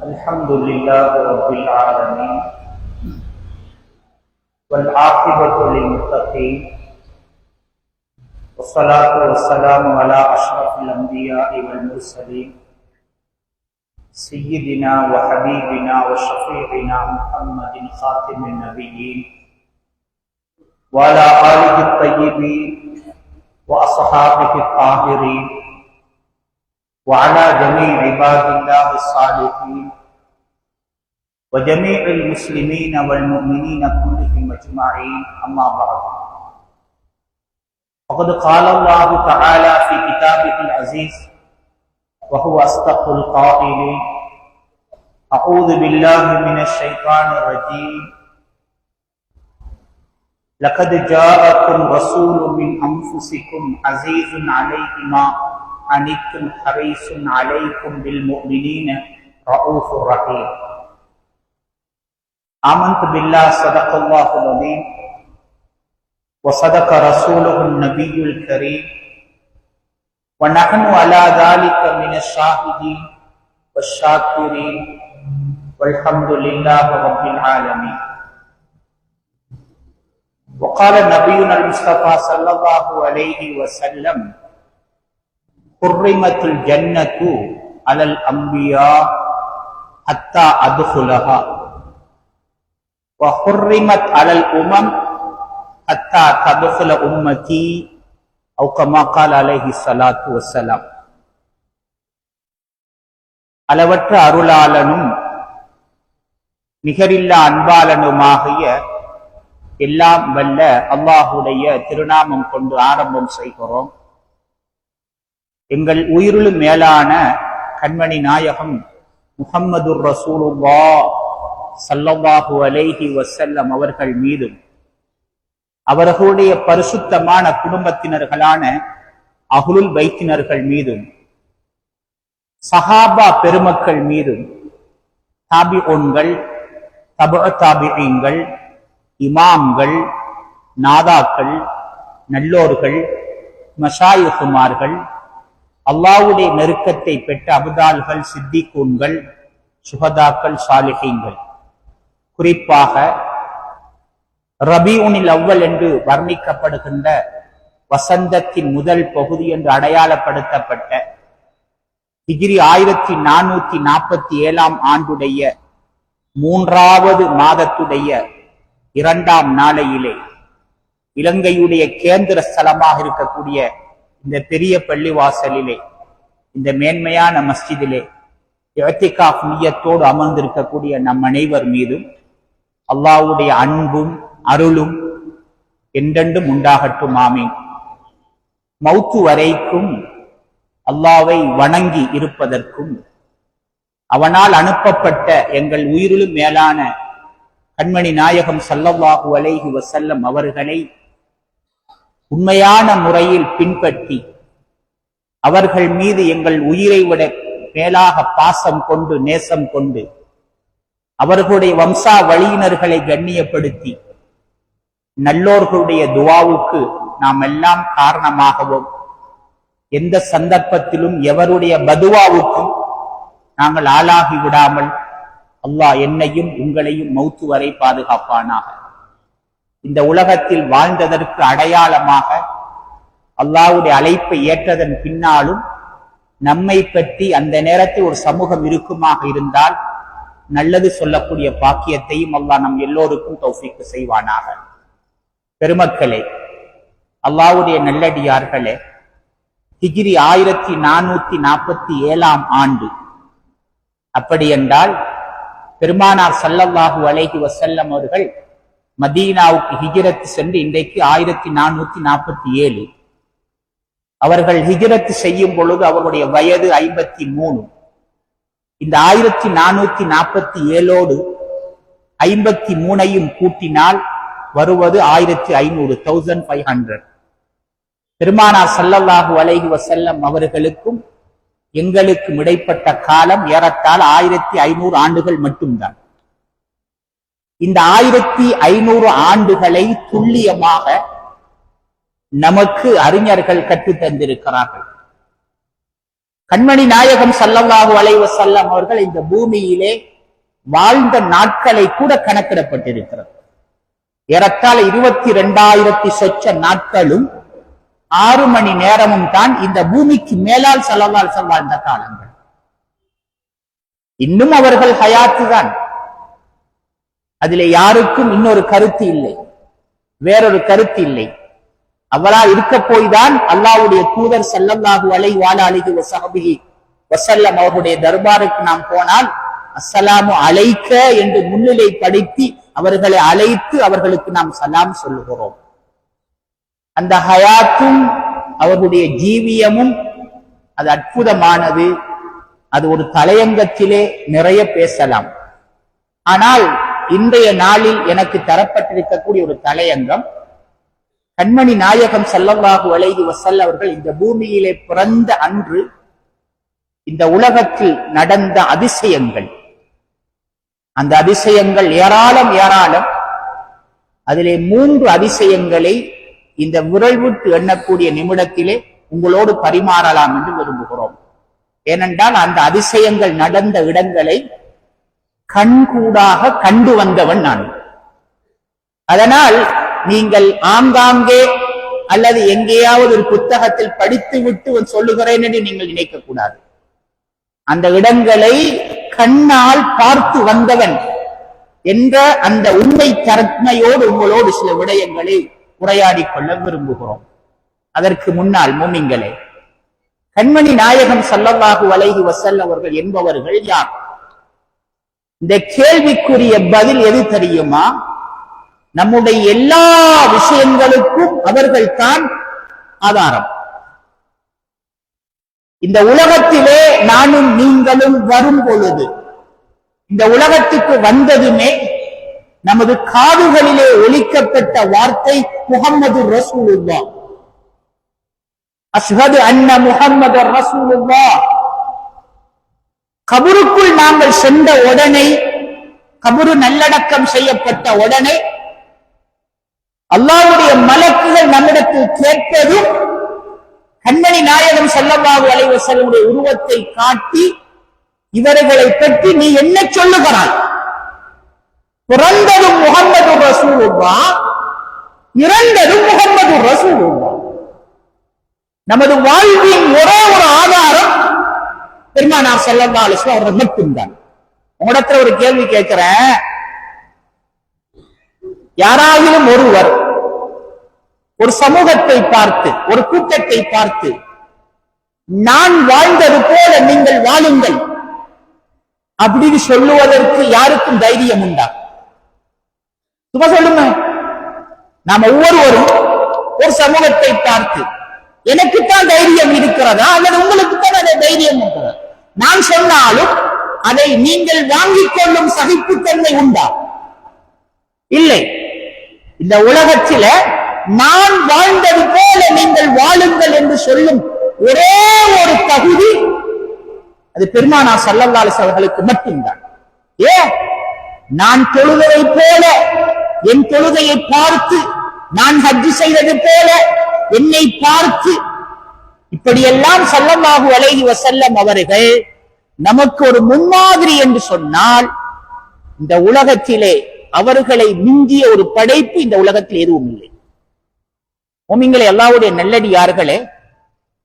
الحمد لله رب العالمين والعاقبة للمتقين والصلاة والسلام على أشرف الأنبياء والمرسلين سيدنا وحبيبنا وشفيعنا محمد خاتم النبيين وعلى آله الطيبين وأصحابه الطاهرين وعلى جميع عباد الله الصالحين وجميع المسلمين والمؤمنين كلهم أجمعين أما بعد فقد قال الله تعالى في كتابه العزيز وهو أصدق القائلين أعوذ بالله من الشيطان الرجيم لقد جاءكم رسول من أنفسكم عزيز عليه ما عنتم حريص عليكم بالمؤمنين رؤوف رحيم آمنت بالله صدق الله العظيم وصدق رسوله النبي الكريم ونحن على ذلك من الشاهدين والشاكرين والحمد لله رب العالمين. وقال نبينا المصطفى صلى الله عليه وسلم حرمت الجنة على الأنبياء حتى أدخلها وحرمت على الأمم حتى تدخل أمتي أو كما قال عليه الصلاة والسلام. அளவற்ற அருளாளனும் நிகரில்லா அன்பாளனுமாகிய எல்லாம் வல்ல அல்லாஹுடைய திருநாமம் கொண்டு ஆரம்பம் செய்கிறோம். எங்கள் உயிருளும் மேலான கண்மணி நாயகம் முஹம்மதுர் ரசூலுல்லாஹ் ஸல்லல்லாஹு அலைஹி வஸல்லம் அவர்கள் மீதும் அவர்களுடைய பரிசுத்தமான குடும்பத்தினர்களான அஹ்லுல் பைத்தினர்கள் மீதும் சஹாபா பெருமக்கள் மீதும் தாபிஊன்கள் தபஅ தாபிஈன்கள் இமாம்கள் நாதாக்கள் நல்லோர்கள் மஷாயிகுமார்கள் அல்லாஹ்வுடைய நெருக்கத்தை பெற்ற அபுதால்கள் சித்திகூன்கள் சுஹதாக்கள் சாலிஹீன்கள் குறிப்பாக ரபீஉனில் அவ்வல் என்று வர்ணிக்கப்படுகின்ற வசந்தத்தின் முதல் பகுதி என்று அடையாளப்படுத்தப்பட்ட ஹிஜ்ரி 1447 ஆண்டுடைய 3வது மாதத்துடைய 2ஆம் நாளையிலே இலங்கையுடைய கேந்திர ஸ்தலமாக இருக்கக்கூடிய இந்த பெரிய பள்ளிவாசலிலே இந்த மேன்மையான மஸ்ஜிதிலே இஅ்திகாஃப் நிய்யத்தோடு அமர்ந்திருக்கக்கூடிய நம் அனைவர் மீதும் அல்லாஹ்வுடைய அன்பும் அருளும் என்றென்றும் உண்டாகட்டும், ஆமீன். மௌத்து வரைக்கும் அல்லாஹ்வை வணங்கி இருப்பதற்கும் அவனால் அனுப்பப்பட்ட எங்கள் உயிரிலும் மேலான கண்மணி நாயகம் ஸல்லல்லாஹு அலைஹி வஸல்லம் அவர்களை உண்மையான முறையில் பின்பற்றி அவர்கள் மீது எங்கள் உயிரை விட மேலாக பாசம் கொண்டு நேசம் கொண்டு அவர்களுடைய வம்சா வழியினர்களை கண்ணியப்படுத்தி நல்லோர்களுடைய துஆவுக்கு நாம் எல்லாம் காரணமாகவும் எந்த சந்தர்ப்பத்திலும் எவருடைய பதுவாவுக்கும் நாங்கள் ஆளாகி விடாமல் அல்லாஹ் என்னையும் உங்களையும் மௌத்து வரை பாதுகாப்பானாக. இந்த உலகத்தில் வாழ்ந்ததற்கு அடையாளமாக அல்லாஹ்வுடைய அழைப்பை ஏற்றதன் பின்னாலும் நம்மை பற்றி அந்த நேரத்தில் ஒரு சமூகம் இருக்குமாக இருந்தால் நல்லது சொல்லக்கூடிய பாக்கியத்தையும் அல்லாஹ் நம் எல்லோருக்கும் தௌஃபீக் செய்வானாக. பெருமக்களே, அல்லாஹ்வுடைய நல்லடியார்களே, ஹிஜ்ரி 1447 ஆண்டு, அப்படி என்றால் பெருமானார் ஸல்லல்லாஹு அலைஹி வஸல்லம் அவர்கள் மதீனாவுக்கு ஹிஜ்ரத் சென்று இன்றைக்கு 1447. அவர்கள் ஹிஜ்ரத் செய்யும் பொழுது அவருடைய வயது 53. இந்த 1447ஓடு 53ஐயும் கூட்டினால் வருவது 1500. பெருமானார் ஸல்லல்லாஹு அலைஹி வஸல்லம் அவர்களுக்கும் எங்களுக்கும் இடைப்பட்ட காலம் ஏறத்தாழ 1500 ஆண்டுகள் மட்டும்தான். இந்த 1500 ஆண்டுகளை துல்லியமாக நமக்கு அறிஞர்கள் கற்றுத் தந்திருக்கிறார்கள். கண்மணி நாயகம் ஸல்லல்லாஹு அலைஹி வஸல்லம் அவர்கள் இந்த பூமியிலே வாழ்ந்த நாட்களை கூட கணக்கிடப்பட்டிருக்கிறது. ஏறத்தாழ 22,000 சொச்ச நாட்களும் 6 மணி நேரமும் தான் இந்த பூமிக்கு மேலால் ஸல்லல்லாஹு அலைஹி வஸல்லம் வாழ்ந்த காலங்கள். இன்னும் அவர்கள் ஹயாத்து தான். அதிலே யாருக்கும் இன்னொரு கருத்து இல்லை, வேறொரு கருத்து இல்லை. அவரா இருக்க போய்தான் அல்லாஹ்வுடைய தூதர் ஸல்லல்லாஹு அலைஹி வஸல்லம் அவருடைய தர்பாருக்கு நாம் போனால் அஸ்ஸலாமு அலைக்க என்று முன்னிலைப்படுத்தி அவர்களை அழைத்து அவர்களுக்கு நாம் சலாம் சொல்லுகிறோம். அந்த ஹயாத்தும் அவர்களுடைய ஜீவியமும் அது அற்புதமானது. அது ஒரு தலையங்கத்திலே நிறைய பேசலாம். ஆனால் இன்றைய நாளில் எனக்கு தரப்பட்டிருக்கக்கூடிய ஒரு தலையங்கம், கண்மணி நாயகம் ஸல்லல்லாஹு அலைஹி வஸல்லம் அவர்கள் இந்த பூமியிலே பிறந்த அன்று இந்த உலகத்தில் நடந்த அதிசயங்கள். அந்த அதிசயங்கள் ஏராளம் ஏராளம். அதிலே 3 அதிசயங்களை இந்த விரல் விட்டு எண்ணக்கூடிய நிமிடத்திலே உங்களோடு பரிமாறலாம் என்று விரும்புகிறோம். ஏனென்றால் அந்த அதிசயங்கள் நடந்த இடங்களை கண்கூடாக கண்டு வந்தவன் நான். அதனால் நீங்கள் ஆங்காங்கே அல்லது எங்கேயாவது ஒரு புத்தகத்தில் படித்து விட்டு சொல்லுகிறேன் என்று நீங்கள் நினைக்க கூடாது. அந்த இடங்களை கண்ணால் பார்த்து வந்தவன் என்ற அந்த உண்மை தன்மையோடு உங்களோடு சில விடயங்களை உரையாடி கொள்ள விரும்புகிறோம். அதற்கு முன்னால் மூமின்களே, கண்மணி நாயகம் ஸல்லல்லாஹு அலைஹி வஸல்லம் அவர்கள் என்பவர்கள் யார்? இந்த கேள்விக்குரிய பதில் எது தெரியுமா? நம்முடைய எல்லா விஷயங்களுக்கும் அவர்கள் தான் ஆதாரம். இந்த உலகத்திலே நானும் நீங்களும் வரும் பொழுது, இந்த உலகத்துக்கு வந்ததுமே நமது காதுகளிலே ஒலிக்கப்பட்ட வார்த்தை முஹம்மது ரசூலுல்லாஹ், அஷ்ஹது அன்ன முஹம்மது ரசூலுல்லாஹ். கபருக்குள் நாங்கள் சென்ற உடனே, கபரு நல்லடக்கம் செய்யப்பட்ட உடனே அல்லாஹ்வுடைய மலக்குகள் நம்மிடத்தில் கேட்பதும் கண்மணி நாயகம் ஸல்லல்லாஹு அலைஹி வஸல்லம் உருவத்தை காட்டி இவர்களை பற்றி நீ என்ன சொல்லுகிறாய்? பிறந்ததும் முஹம்மது ரசூலுல்லாஹ், இறந்ததும் முஹம்மது ரசூலுல்லாஹ். நமது வாழ்வின் ஒரே ஒரு ஆதாரம் பெருமானார் ஸல்லல்லாஹு அலைஹி வஸல்லம் அவர்கள் மட்டும்தான். உங்களிடத்துல ஒரு கேள்வி கேட்கிறேன். யாராகிலும் ஒருவர் ஒரு சமூகத்தை பார்த்து, ஒரு கூட்டத்தை பார்த்து, நான் வாழ்ந்தது போல நீங்கள் வாழுங்கள் அப்படின்னு சொல்லுவதற்கு யாருக்கும் தைரியம் உண்டா? சும்மா சொல்லுங்க. நாம் ஒவ்வொருவரும் ஒரு சமூகத்தை பார்த்து, எனக்குத்தான் தைரியம் இருக்கிறதா அல்லது உங்களுக்கு தான் அதை தைரியம் இருக்கிறதா? நான் சொன்னாலும் அதை நீங்கள் வாங்கிக் கொள்ளும் சகிப்புத்தன்மை உண்டா? இல்லை. இந்த உலகத்தில நான் வாழ்ந்தது போல நீங்கள் வாழுங்கள் என்று சொல்லும் ஒரே ஒரு தகுதி அது பெருமானார் ஸல்லல்லாஹு அலைஹி வஸல்லம் அவர்களுக்கு மட்டும்தான். நான் தொழுவதை போல என் தொழுகையை பார்த்து, நான் ஹஜ் செய்தது போல என்னை பார்த்து, இப்படியெல்லாம் ஸல்லல்லாஹு அலைஹி வஸல்லம் அவர்கள் நமக்கு ஒரு முன்மாதிரி என்று சொன்னால், இந்த உலகத்திலே அவர்களை மிஞ்சிய ஒரு படைப்பு இந்த உலகத்தில் எதுவும் இல்லை. மூமின்களே, அல்லாஹ்வுடைய நல்லடியார்களே,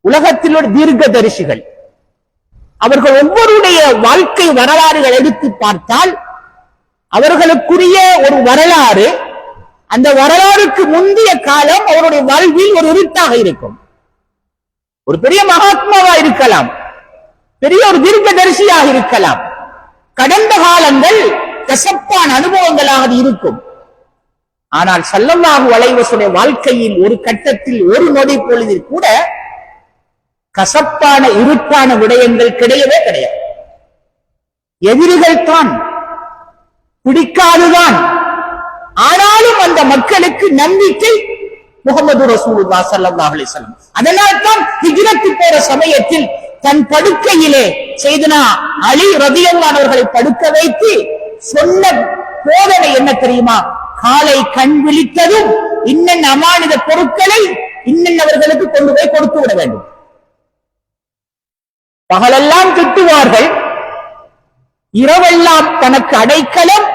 உலகத்தில் ஒரு தீர்க்கதரிசிகள், அவர்கள் ஒவ்வொருடைய வாழ்க்கை வரலாறுகள் எடுத்து பார்த்தால் அவர்களுக்குரிய ஒரு வரலாறு, அந்த வரலாறுக்கு முந்தைய காலம் அவருடைய வாழ்வில் ஒரு இருட்டாக இருக்கும். ஒரு பெரிய மகாத்மாவா இருக்கலாம், பெரிய ஒரு தீர்க்கதரிசியாக இருக்கலாம். கடந்த காலங்கள் கசப்பான அனுபவங்களாக இருக்கும். ஆனால் ஸல்லல்லாஹு அலைஹி வஸல்லம் வாழ்க்கையில் ஒரு கட்டத்தில், ஒரு நொடி பொழுதில் கூட கசப்பான இருட்டான விடயங்கள் கிடையவே கிடையாது. எதிரிகள் தான், பிடிக்காதுதான். ஆனாலும் அந்த மக்களுக்கு நம்பிக்கை முஹம்மது ரசூலுல்லாஹ் ஸல்லல்லாஹு அலைஹி வஸல்லம். அதனால் தான் ஹிஜ்ரத் போற சமயத்தில் தன் படுக்கையிலே செய்தனா அலி ரலியல்லாஹு அவர்களை படுக்க வைத்து சொன்ன போதனை என்ன தெரியுமா? காலை கண் விழித்ததும் இன்னென்ன அமானித பொருட்களை இன்னென்னவர்களுக்கு கொண்டு போய் கொடுத்து விட வேண்டும். பகலெல்லாம் திட்டுவார்கள், இரவெல்லாம் தனக்கு அடைக்கலம்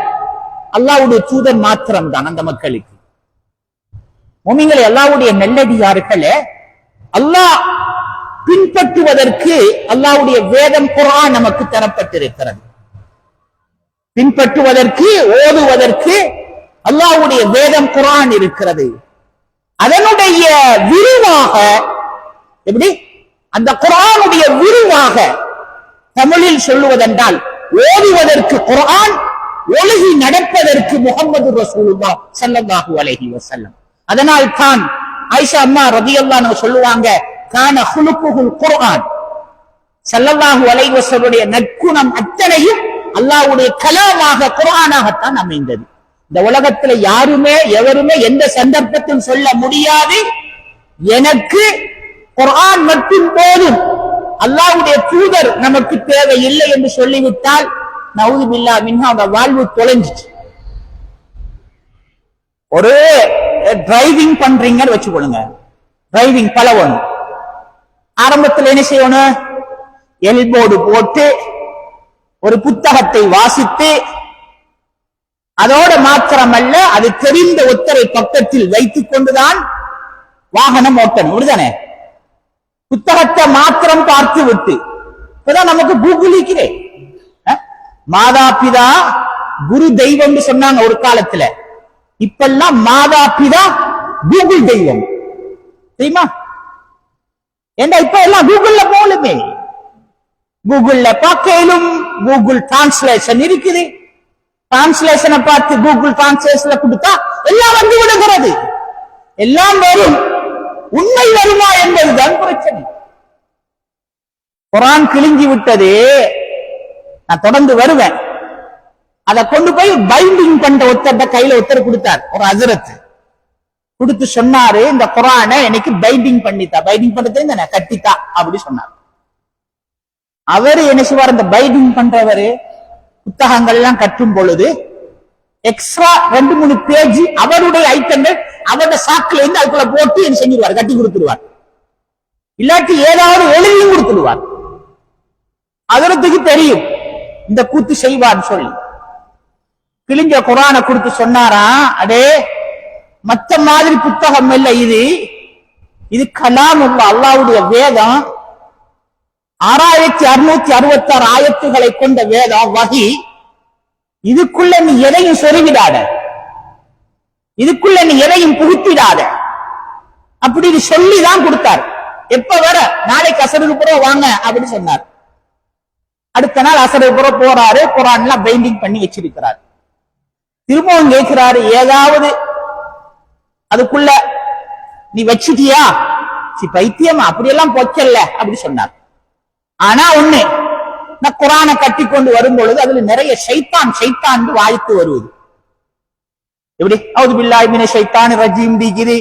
அல்லாஹ்வுடைய தூதர் மாத்திரம் தான் அந்த மக்களுக்கு. முஃமின்களே, அல்லாஹ்வுடைய நல்லடியார்களே, அல்லாஹ் பின்பற்றுவதற்கு அல்லாஹ்வுடைய வேதம் குர்ஆன் நமக்கு தரப்பட்டிருக்கிறது. பின்பற்றுவதற்கு ஓதுவதற்கு அல்லாஹ்வுடைய வேதம் குர்ஆன் இருக்கிறது. அதனுடைய விரிவாக எப்படி அந்த குர்ஆனுடைய விரிவாக தமிழில் சொல்லுவதென்றால் ஓதுவதற்கு குர்ஆன், ஒழுகி நடப்பதற்கு முஹம்மது ரசூலுல்லாஹ் ஸல்லல்லாஹு அலைஹி வஸல்லம். அதனால் தான் ஆயிஷா அம்மா ரலியல்லாஹு அன்ஹா சொல்லுவாங்க, கான ஹுலுகுல் குர்ஆன். ஸல்லல்லாஹு அலைஹி வஸல்லுடைய நற்குணம் அத்தனையும் அல்லாஹ்வுடைய கலாமாக குர்ஆனாகத்தான் அமைந்தது. இந்த உலகத்துல யாருமே எவருமே எந்த சந்தர்ப்பத்தில் சொல்ல முடியாது, எனக்கு குர்ஆன் மட்டும் போதும், அல்லாஹ்வுடைய தூதர் நமக்கு தேவையில்லை என்று சொல்லிவிட்டால் நவுது பில்லாஹ் மின்ஹா அந்த வாழ்வு தொலைஞ்சிச்சு. ஒரு டிரைவிங் பண்றீங்கன்னு வச்சுக்கொள்ளுங்க, டிரைவிங் பழவணும். ஆரம்பத்தில் என்ன செய்யணும்? எல்போர்டு போட்டு ஒரு புத்தகத்தை வாசித்து, அதோட மாத்திரமல்ல அது தெரிந்த ஒத்தரை பக்கத்தில் வைத்துக் கொண்டுதான் வாகனம் ஓட்டணும். அப்படிதானே? புத்தகத்தை மாத்திரம் பார்த்து விட்டு இப்பதான் நமக்கு கூகுள் இருக்கிறேன். மாதா பிதா குரு தெய்வம் சொன்னாங்க ஒரு காலத்துல. இப்பெல்லாம் மாதா பிதா கூகுள் தெய்வம் தெரியுமா? ஏண்டா இப்ப எல்லாம் கூகுள்ல போலுமே, கூகுள்ல பார்க்கலும் கூகுள் டிரான்ஸ்லேஷன் இருக்குது. டிரான்ஸ்லேஷனை பார்த்து கூகுள் டிரான்ஸ்லேஷன் கொடுத்தா எல்லாம் வந்து விடுகிறது. எல்லாம் வரும், உண்மை வருமா என்பதுதான் பிரச்சனை. குர்ஆன் கிழிஞ்சி விட்டது. நான் தொடர்ந்து வருவேன். அதை கொண்டு போய் பைண்டிங் பண்ற ஒருத்தர் கையில ஒருத்தர் கொடுத்தார், ஒரு ஹஜ்ரத் கொடுத்து சொன்னாரு, இந்த குர்ஆனை எனக்கு பைண்டிங் பண்ணித்தா, பைண்டிங் பண்றது கட்டித்தா அப்படி சொன்னார். அவரு என்ன செய்வார், இந்த பைண்டிங் பண்றவரு புத்தகங்கள் எல்லாம் கட்டும் பொழுது எக்ஸ்ட்ரா 2-3 பேஜ் அவருடைய ஐட்டங்கள் அவருடைய சாக்குல இருந்து அதுக்குள்ள போட்டு என்ன செஞ்சிருவார், கட்டி கொடுத்துருவார். இல்லாட்டி ஏதாவது எழுதியும் கொடுத்துடுவார். அதற்கு தெரியும் இந்த கூத்து செய்வான்னு சொல்லி கிழிஞ்ச குர்ஆனை கொடுத்து சொன்னாரா, அடே மத்த மாதிரி புத்தகம் இல்ல இது, இது கலாம் உள்ள அல்லாஹ்வுடைய வேதம். 6666 ஆயத்துகளை கொண்ட வேதம் வஹி. இதுக்குள்ள நீ எதையும் சொருகிடாத, இதுக்குள்ள நீ எதையும் புகுத்திடாத அப்படின்னு சொல்லிதான் கொடுத்தார். எப்ப வர, நாளைக்கு அசருக்கு புறம் வாங்க அப்படி சொன்னார். அடுத்த நாள் அசருக்கு புறம் போறாரு, குர்ஆன்ல பைண்டிங் பண்ணி வச்சிருக்கிறார். திரும்பவும் கேட்கிறாரு, ஏதாவது அதுக்குள்ள நீ வச்சிட்டியா? பைத்தியமா, அப்படியெல்லாம் பொச்சல்ல அப்படி சொன்னார். ஆனா ஒண்ணு, நான் குர்ஆனை கட்டி கொண்டு வரும் பொழுது அதுல நிறைய ஷைத்தான் வாய்த்து வருவது. எப்படி அவுது பில்லாஹி மினஷ் ஷைத்தானிர் ரஜீம் டிகிரி,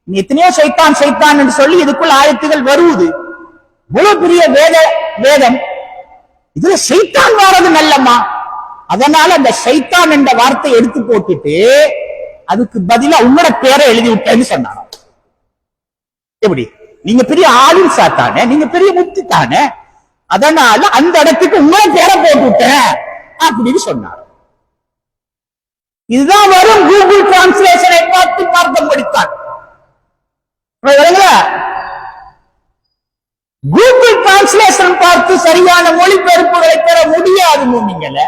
நீ எத்தனையோ ஷைத்தான் என்று சொல்லி இதுக்குள்ள ஆயத்துகள் வருவது. இவ்வளவு பெரிய வேதம், இதுல ஷைத்தான் வாரது நல்லம்மா. அதனால அந்த ஷைத்தான் என்ற வார்த்தை எடுத்து போட்டுட்டு அதுக்கு பதிலா உங்களோட பேரை எழுதி விட்டேன்னு சொன்னாங்க. எப்படி, நீங்க பெரிய ஆளும் சாத்தானே, நீங்க பெரிய முக்தி தானே, அதனால அந்த இடத்துக்கு உங்களோட பேரை போட்டு விட்டேன் அப்படின்னு சொன்னார். இதுதான் வரும் கூகுள் டிரான்ஸ்லேஷனை பார்த்து மார்க்கம் படித்தார். கூகுள் டிரான்ஸ்லேஷன் பார்த்து சரியான மொழிபெயர்ப்புகளை பெற முடியாது. நீங்கள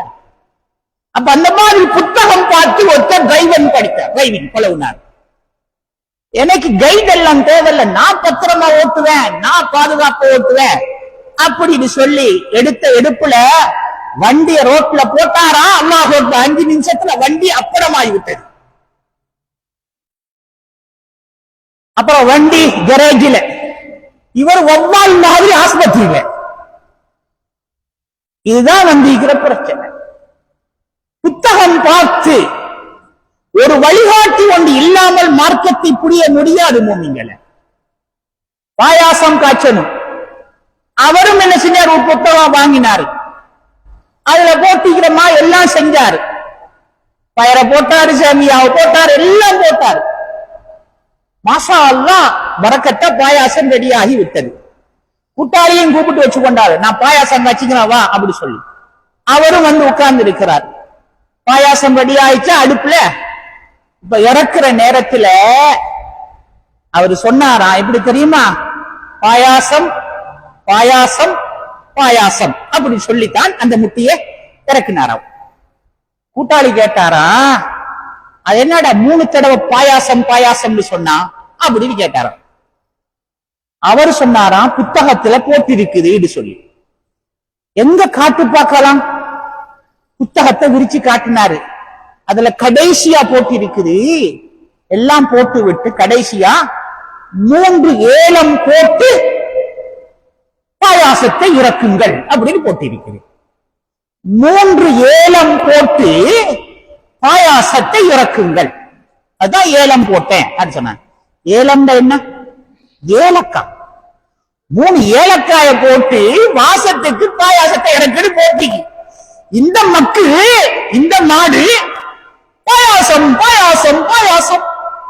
அப்ப அந்த மாதிரி புத்தகம் பார்த்து ஒருத்தர் டிரைவிங் படித்தார், டிரைவிங் பழகுனார். எனக்கு கைட் எல்லாம் தேவையில்லை, நான் பத்திரமா ஓட்டுவேன், நான் பாதுகாப்பா ஓட்டுவேன் அப்படின்னு சொல்லி எடுத்த எடுப்புல வண்டிய ரோட்ல போட்டாரா, அல்லாஹ் 5 நிமிஷத்துல வண்டி அப்படமாகி விட்டது. அப்புறம் வண்டி கரேஜில, இவர் ஒவ்வாள் மாதிரி ஆஸ்பத்திரியில. இதுதான் வந்திருக்கிற பிரச்சனை. புத்தகம் பார்த்து ஒரு வழிகாட்டி ஒன்று இல்லாமல் மார்க்கத்தை புரிய முடியாது. மூமின்களே, பாயாசம் காய்ச்சணும், அவரும் என்ன செஞ்சார், ஒரு புத்தகம் வாங்கினாரு, அதுல போட்டிக்கிறமா எல்லாம் செஞ்சாரு. பயரை போட்டாரு, சேமியாவை போட்டாரு, எல்லாம் போட்டாரு. மாஷா அல்லாஹ் பரக்கத்தா பாயாசம் ரெடியாகி விட்டது. கூட்டாளியும் கூப்பிட்டு வச்சு கொண்டாரு, நான் பாயாசம் வச்சுக்கிறேன் வா அப்படி சொல்லி. அவரும் வந்து உட்கார்ந்து இருக்கிறார். பாயாசம் ரெடி ஆயிடுச்சா அடுப்புல. இப்ப இறக்குற நேரத்துல அவரு சொன்னாரா எப்படி தெரியுமா, பாயாசம் பாயாசம் பாயாசம் அப்படி சொல்லித்தான் அந்த முட்டியை இறக்கினாராம். கூட்டாளி கேட்டாரா, அது என்னடா 3 தடவை பாயாசம் பாயாசம்னு சொன்னா அப்படின்னு கேட்டாராம். அவர் சொன்னாராம், புத்தகத்துல போட்டிருக்குது சொல்லி. எங்க காட்டு பார்க்கலாம்? புத்தகத்தை விரிச்சு காட்டினாரு. அதுல கடைசியா போட்டிருக்குது. எல்லாம் போட்டு விட்டு கடைசியா 3 ஏலம் போட்டு பாயாசத்தை இறக்குங்கள் அப்படின்னு போட்டிருக்கிறது. 3 ஏலம் போட்டு பாயாசத்தை இறக்குங்கள், அதான் ஏலம் போட்டேன் அது சொன்னாங்க. ஏலம் என்ன? ஏலக்காய். 3 ஏலக்காய போட்டு வாசத்துக்கு பாயாசத்தை இறக்குன்னு போட்டிக்கு. இந்த மக்கள் இந்த நாடு பாயாசம் பாயாசம் பாயாசம்,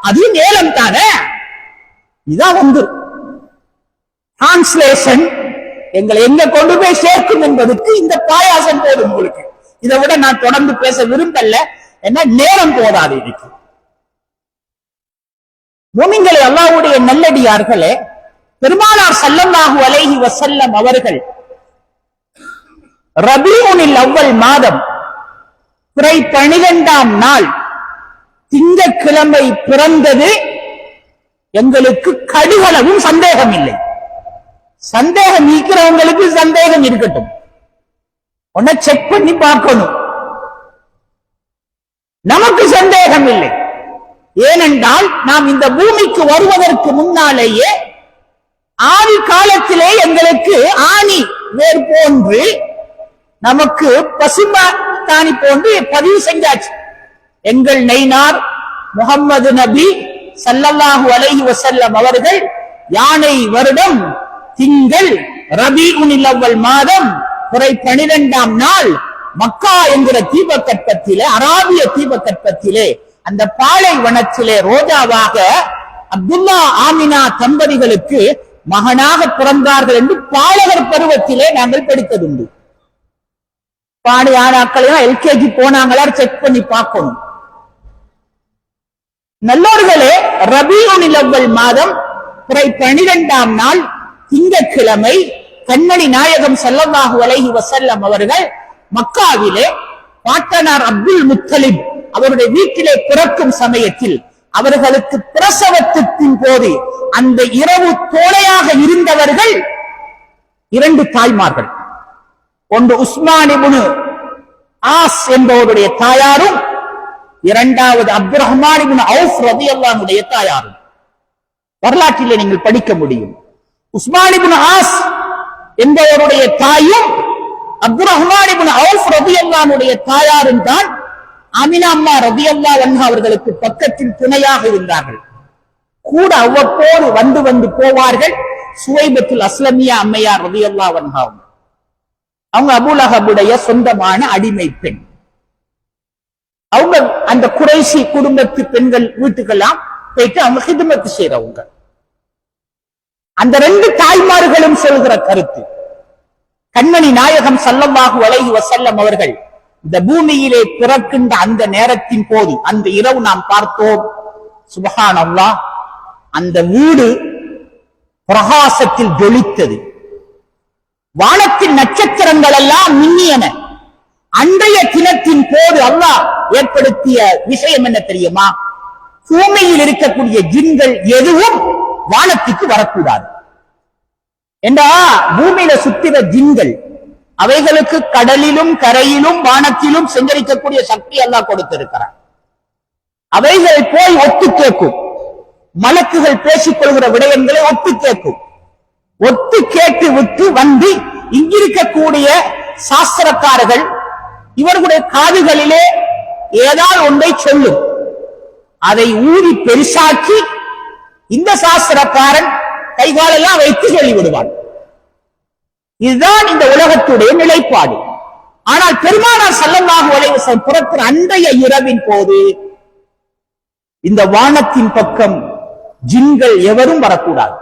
அது ஏலம் தானே. இதான் வந்து டிரான்ஸ்லேஷன் எங்களை எங்க கொண்டு போய் சேர்க்கும் என்பதற்கு இந்த பாயாசம் போதும் உங்களுக்கு. இதை விட நான் தொடர்ந்து பேச விரும்பல, என்ன நேரம் போதாது. இதுக்கு முஃமின்களே, அல்லாஹ்வுடைய நல்லடியார்களே, பெருமானார் ஸல்லல்லாஹு அலைஹி வஸல்லம் அவர்கள் ரபீஉல் அவ்வல் மாதம் பிறை 12ஆம் நாள் திங்கட்கிழமை பிறந்தது எங்களுக்கு கடுகளவும் சந்தேகம் இல்லை. சந்தேகம் இருக்கிறவங்களுக்கு சந்தேகம் இருக்கட்டும், உன்னை செக் பண்ணி பார்க்கணும். நமக்கு சந்தேகம் இல்லை. ஏனென்றால் நாம் இந்த பூமிக்கு வருவதற்கு முன்னாலேயே ஆதி காலத்திலே எங்களுக்கு ஆணி வேர் போன்று நமக்கு பசுமாத்தாணி போன்று பதிவு செஞ்சாச்சு. எங்கள் நெய்னார் முஹம்மது நபி ஸல்லல்லாஹு அலைஹி வஸல்லம் அவர்கள் யானை வருடம் திங்கள் ரபீஉல் அவ்வல் மாதம் பிறை 12ஆம் நாள் மக்கா என்கிற தீபகற்பத்திலே, அராபிய தீபகற்பத்திலே, அந்த பாலைவனத்திலே ரோஜாவாக அப்துல்லா ஆமினா தம்பதிகளுக்கு மகனாக பிறந்தார்கள் என்று பாலகர் பருவத்திலே நாங்கள் படித்ததுண்டு. பாடி ஆனாக்களையும் எல்கேஜி போனாங்களா செக் பண்ணி பார்க்கணும். நல்லோர்களே, ரபீஉல் அவ்வல் மாதம் பிறை 12ஆம் நாள் திங்கட்கிழமை கண்மணி நாயகம் ஸல்லல்லாஹு அலைஹி வஸல்லம் அவர்கள் மக்காவிலே பாட்டனார் அப்துல் முத்தலிப் அவருடைய வீட்டிலே பிறக்கும் சமயத்தில் அவர்களுக்கு பிரசவத்தின் போது அந்த இரவு தோழையாக இருந்தவர்கள் 2 தாய்மார்கள். ஒன்று உஸ்மான் இப்னு ஆஸ் என்பவருடைய தாயாரும், இரண்டாவது அப்துர் ரஹ்மான் இப்னு அவுஃப் ரலியல்லாஹு அன்ஹுடைய தாயாரும். வரலாற்றிலே நீங்கள் படிக்க முடியும். உஸ்மான் இப்னு ஆஸ் என்பவருடைய தாயும் அப்துர் ரஹ்மான் இப்னு அவுஃப் ரலியல்லாஹு அன்ஹுடைய தாயாரும் தான் ஆமினா அம்மா ரலியல்லாஹு அன்ஹா அவர்களுக்கு பக்கத்தில் துணையாக இருந்தார்கள். கூட அவ்வப்போது வந்து வந்து போவார்கள் சுவைபத்துல் அஸ்லமியா அம்மையார் ரலியல்லாஹு அன்ஹா. அவங்க அபூலஹபுடைய சொந்தமான அடிமை பெண். அவங்க அந்த குறைஷி குடும்பத்து பெண்கள் வீட்டுக்கெல்லாம் போயிட்டு அவங்க ஹிதமத் செய்றவங்க. அந்த 2 தாய்மார்களும் சொல்கிற கருத்து, கண்மணி நாயகம் ஸல்லல்லாஹு அலைஹி வஸல்லம் அவர்கள் இந்த பூமியிலே பிறக்கின்ற அந்த நேரத்தின் போது, அந்த இரவு நாம் பார்த்தோம், சுப்ஹானல்லாஹ், அந்த வீடு பிரகாசத்தில் ஜொலித்தது. வானத்தின் நட்சத்திரங்கள் எல்லாம் மின்னியன. அன்றைய தினத்தின் போது அல்லாஹ் ஏற்படுத்திய விஷயம் என்ன தெரியுமா? பூமியில் இருக்கக்கூடிய ஜின்கள் எதுவும் வானத்துக்கு வரக்கூடாது என்றா, பூமியில சுத்திர ஜின்கள் அவைகளுக்கு கடலிலும் கரையிலும் வானத்திலும் சஞ்சரிக்கக்கூடிய சக்தி அல்லாஹ் கொடுத்திருக்கிறார். அவைகள் போய் ஒத்து கேட்கும். மலக்குகள் பேசிக் கொள்கிற விடயங்களை ஒத்து கேட்கும். ஒத்து கேட்டு விட்டு வந்து இங்கிருக்கக்கூடிய சாஸ்திரக்காரர்கள் இவர்களுடைய காதுகளிலே ஏதாவது ஒன்றை சொல்லும். அதை ஊதி பெருசாக்கி இந்த சாஸ்திரக்காரன் கைகாலெல்லாம் வைத்து சொல்லிவிடுவான். இதுதான் இந்த உலகத்துடைய நிலைப்பாடு. ஆனால் பெருமானார் ஸல்லல்லாஹு அலைஹி வஸல்லம் பிறக்கிற அன்றைய இரவின் போது இந்த வானத்தின் பக்கம் ஜின்கள் எவரும் வரக்கூடாது.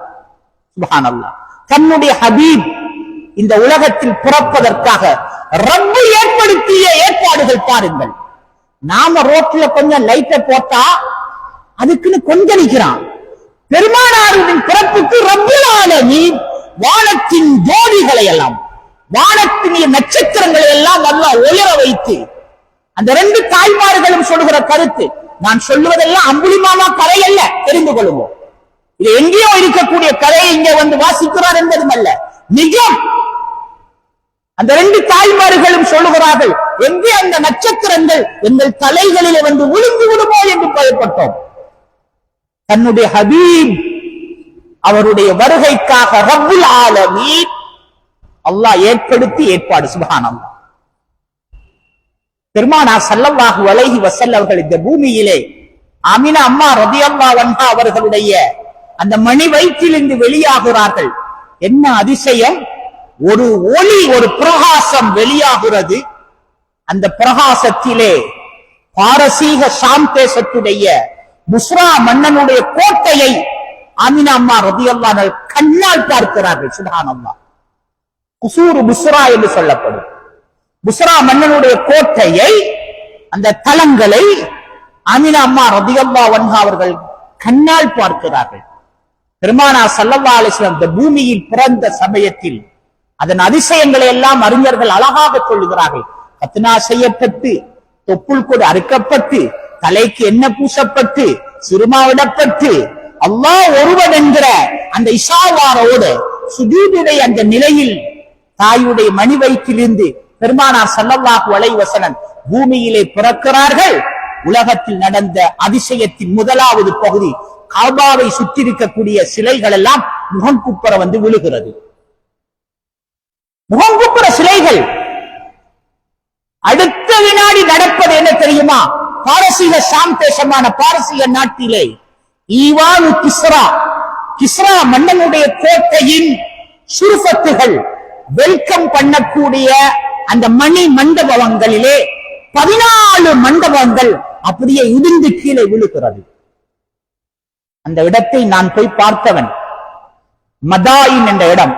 சுப்ஹானல்லாஹ். தன்னுடைய ஹபீப் இந்த உலகத்தில் பிறப்பதற்காக ரப்பு ஏற்படுத்திய ஏற்பாடுகள் பாருங்கள். நாம ரோட்ல கொஞ்சம் லைட்டை போட்டா அதுக்குன்னு கொந்தளிக்கிறான். பெருமானாரின் பிறப்புக்கு ரப்புல் ஆலமீன் வானத்தின் ஜோடிகளை எல்லாம், வானத்தின் நட்சத்திரங்களை எல்லாம் நல்லா உயர வைத்து, அந்த ரெண்டு தாய்மார்களும் சொல்லுகிற கருத்து, நான் சொல்லுவதெல்லாம் அம்புலிமாமா கதை அல்ல, தெரிந்து கொள்வோம். இது எங்கேயோ இருக்கக்கூடிய கதையை இங்கே வந்து வாசிக்கிறார் என்பதும் அல்ல, நிஜம். அந்த ரெண்டு தாய்மார்களும் சொல்லுகிறார்கள், எங்கே அந்த நட்சத்திரங்கள் எங்கள் தலைகளிலே வந்து விழுந்து விடுமோ என்று பயப்பட்டோம். தன்னுடைய ஹபீப் அவருடைய வருகைக்காக ரப்புல் ஆலமீன் அல்லாஹ் ஏற்படுத்தி ஏற்பாடு. சுப்ஹானல்லாஹ். பெருமானார் ஸல்லல்லாஹு அலைஹி வஸல்லம் அவர்கள் இந்த பூமியிலே ஆமினா அம்மா ரலியல்லாஹு அன்ஹா அவர்களுடைய அந்த மணி வயிற்றிலிருந்து வெளியாகிறார்கள். என்ன அதிசயம்! ஒரு ஒளி, ஒரு பிரகாசம் வெளியாகிறது. அந்த பிரகாசத்திலே பாரசீக ஷாம் தேசத்துடைய புஸ்ரா மன்னனுடைய கோட்டையை ஆமினா அம்மா ரலியல்லாஹு அன்ஹா கண்ணால் பார்க்கிறார்கள். சுப்ஹானல்லாஹ். குசூர் புஸ்ரா என்று சொல்லப்படும் புஸ்ரா மன்னனுடைய கோட்டையை, அந்த தலங்களை ஆமினா அம்மா ரலியல்லாஹு அன்ஹா அவர்கள் கண்ணால் பார்க்கிறார்கள். பெருமானார் ஸல்லல்லாஹு அலைஹி வஸல்லம் இந்த பூமியில் பிறந்த சமயத்தில் அதன் அதிசயங்களை எல்லாம் அறிஞர்கள் அழகாக சொல்லுகிறார்கள். கத்னா செய்யப்பட்டு, தொப்புள் கொடு அறுக்கப்பட்டு, தலைக்கு எண்ணெய் பூசப்பட்டு, சிறுமாவிடப்பட்டு, அல்லாஹ் ஒருவன் என்கிற அந்த இஷாவாரோடு சுஜூதுடைய அந்த நிலையில் தாயுடைய மணி வயிற்றிலிருந்து பெருமானார் ஸல்லல்லாஹு அலைஹி வஸல்லம் பூமியிலே பிறக்கிறார்கள். உலகத்தில் நடந்த அதிசயத்தின் முதலாவது பகுதி, காபாவை சுற்றி இருக்கக்கூடிய சிலைகள் எல்லாம் முகங்குப்புற வந்து விழுகிறது. முகங்குப்புற சிலைகள். அடுத்த வினாடி நடப்பது என்ன தெரியுமா? பாரசீக ஷாம் தேசமான பாரசீக நாட்டிலே ஈவான் கிஸ்ரா, கிஸ்ரா மன்னனுடைய கோட்டையின் சுருஃபத்துகள் வெல்கம் பண்ணக்கூடிய அந்த மணி மண்டபங்களிலே 14 மண்டபங்கள் அப்படியே இடிந்து கீழே விழுகிறது. அந்த இடத்தை நான் போய் பார்த்தவன். மதாயின் என்ற இடம்,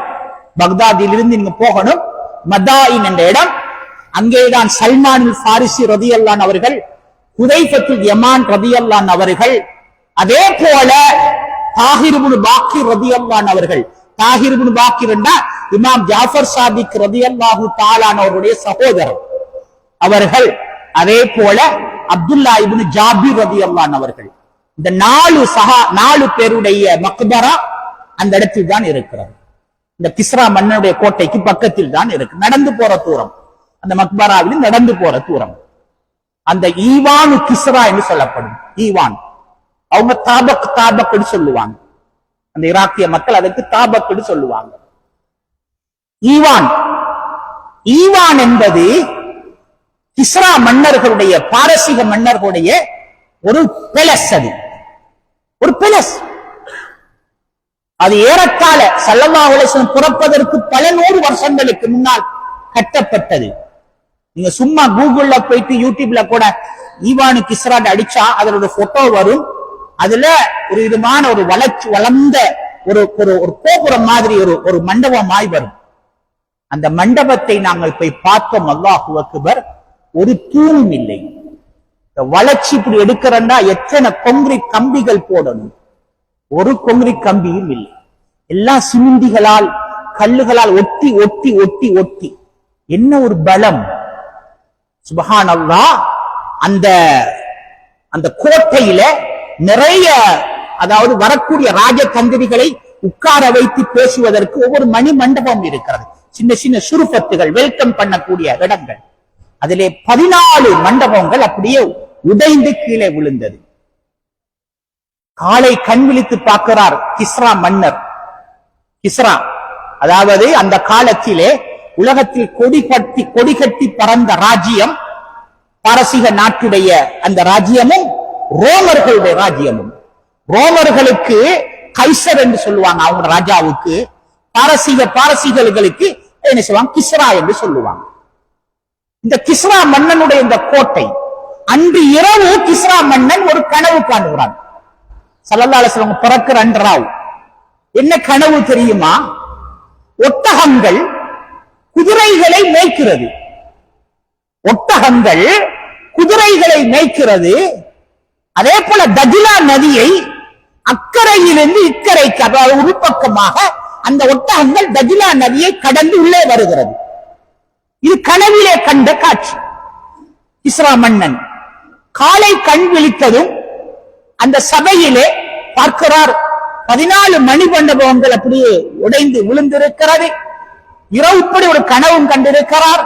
பக்தாதில் இருந்து நீங்க போகணும். மதாயின் என்ற இடம், அங்கேதான் சல்மான் ஃபாரிசி ரலியல்லாஹு அவர்கள், ஹுதைஃபத்துல் யமான் ரலியல்லாஹு அவர்கள், அதே போல தாஹிர் இப்னு பாக்கிர் ரலியல்லாஹு அவர்கள். தாஹிர் இப்னு பாக்கிர் என்றால் இமாம் ஜாஃபர் சாதிக் ரலியல்லாஹு தஆலா அவருடைய சகோதரர் அவர்கள். அதே போல அப்துல்லா இப்னு ஜாபிர் ரலியல்லாஹு அவர்கள். இந்த 4 பேருடைய மக்பரா அந்த இடத்தில் தான் இருக்கிறது. இந்த கிஸ்ரா மன்னனுடைய கோட்டைக்கு பக்கத்தில் தான் இருக்கு. நடந்து போற தூரம், அந்த மக்பராவில் நடந்து போற தூரம். அந்த ஈவான் கிஸ்ரா என்று சொல்லப்படும். ஈவான், அவங்க தாபக் சொல்லுவாங்க. அந்த ஈராக்கிய மக்கள் அதற்கு தாபக் சொல்லுவாங்க. ஈவான் என்பது கிஸ்ரா மன்னர்களுடைய, பாரசீக மன்னர்களுடைய ஒரு பெலஸ். அது ஒரு பெலஸ். அது ஏறத்தாழ ஸல்லல்லாஹு அலைஹி வஸல்லம் பிறப்பதற்கு பல 100 வருஷங்களுக்கு முன்னால் கட்டப்பட்டது. நீங்க சும்மா கூகுள்ல போயிட்டு யூடியூப்ல கூட ஈவானு கிஸ்ரா அடிச்சா அதோட போட்டோ வரும். அதுல ஒரு விதமான ஒரு வளர்ந்த ஒரு கோபுரம் மாதிரி ஒரு மண்டபமாய் வரும். அந்த மண்டபத்தை நாங்கள் போய் பார்த்தோம். அல்லாஹு அக்பர். ஒரு தூணும் இல்லை. வளர்ச்சி இப்படி எடுக்கிறன்னா எத்தனை கொங்கிரீட் கம்பிகள் போடணும்? ஒரு கொங்கிரீட் கம்பியும் இல்லை. எல்லாம் சிமெண்டிகளால், கல்லுகளால் ஒட்டி ஒட்டி ஒட்டி ஒட்டி. என்ன ஒரு பலம்! சுப்ஹானல்லாஹ். அந்த கோட்டையில நிறைய, அதாவது வரக்கூடிய ராஜதந்திரிகளை உட்கார வைத்து பேசுவதற்கு ஒவ்வொரு மணி மண்டபம் இருக்கிறது. சின்ன சின்ன சுருஃபத்துகள், வெல்கம் பண்ணக்கூடிய இடங்கள். அதிலே 14 மண்டபங்கள் அப்படியே உடைந்து கீழே விழுந்தது. காலை கண் விழித்து பார்க்கிறார் கிஸ்ரா மன்னர். கிஸ்ரா, அதாவது அந்த காலத்திலே உலகத்தில் கொடி கட்டி பறந்த ராஜ்யம் பாரசீக நாட்டுடைய அந்த ராஜ்யமும் ரோமர்களுடைய ராஜ்யமும். ரோமர்களுக்கு கைசர் என்று சொல்லுவாங்க அவங்க ராஜாவுக்கு. பாரசீகர்களுக்கு என்ன சொல்லுவாங்க? கிஸ்ரா என்று சொல்லுவாங்க. இந்த கிஸ்ரா மன்னனுடைய இந்த கோட்டை, அன்று இரவு கிஸ்ரா மன்னன் ஒரு கனவு காணுகிறான். ஸல்லல்லாஹு அலைஹி வஸல்லம் பிறக்கிற அன்றாவு என்ன கனவு தெரியுமா? ஒட்டகங்கள் குதிரைகளை மேய்க்கிறது. ஒட்டகங்கள் குதிரைகளை மேய்க்கிறது. அதே போல தஜ்லா நதியை அக்கறையிலிருந்து இக்கரைக்கு, அதாவது உள்பக்கமாக அந்த ஒட்டகங்கள் தஜ்லா நதியை கடந்து உள்ளே வருகிறது. இது கனவிலே கண்ட காட்சி. கிஸ்ரா மன்னன் காலை கண் விழித்ததும் அந்த சபையிலே பார்க்கிறார், 14 மணிமண்டபங்கள் அப்படியே உடைந்து விழுந்திருக்கிறது. இரவுப்படி ஒரு கனவும் கண்டிருக்கிறார்.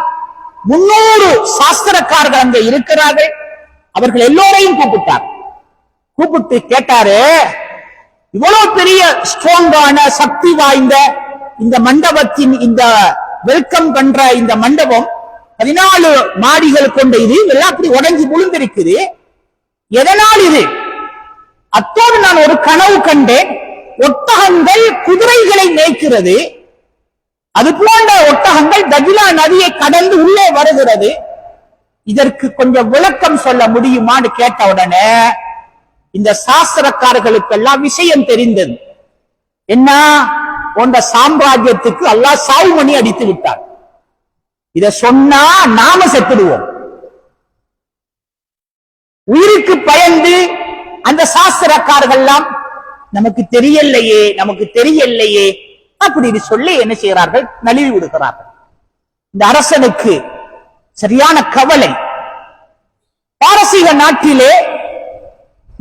300 சாஸ்திரக்காரர்கள் அங்கே இருக்கிறார்கள். அவர்கள் எல்லோரையும் கூப்பிட்டு கேட்டாரு, இவ்வளவு பெரிய ஸ்ட்ராங்கான சக்தி வாய்ந்த இந்த மண்டபத்தின் இந்த வெல்கம் பண்ற இந்த மண்டபம் 14 மாடிகள் கொண்ட இது எல்லாம் அப்படி உடைஞ்சு விழுந்திருக்குது, எதனால் இது? அத்தோடு நான் ஒரு கனவு கண்டேன், ஒட்டகங்கள் குதிரைகளை மேய்க்கிறது, அது போன்ற ஒட்டகங்கள் தஜ்லா நதியை கடந்து உள்ளே வருகிறது, இதற்கு கொஞ்சம் விளக்கம் சொல்ல முடியுமான்னு கேட்ட உடனே இந்த சாஸ்திரக்காரர்களுக்கெல்லாம் விஷயம் தெரிந்தது. என்ன? போன்ற சாம்ராஜ்யத்துக்கு அல்லாஹ் சாவுமணி அடித்து விட்டார். இத சொன்னா நாம செத்துடுவோம். உயிருக்கு பயந்து அந்த சாஸ்திரக்காரர்கள்லாம் நமக்கு தெரியலையே அப்படின்னு சொல்லி என்ன செய்கிறார்கள்? நழுவி விடுகிறார்கள். இந்த அரசனுக்கு சரியான கவலை. பாரசீக நாட்டிலே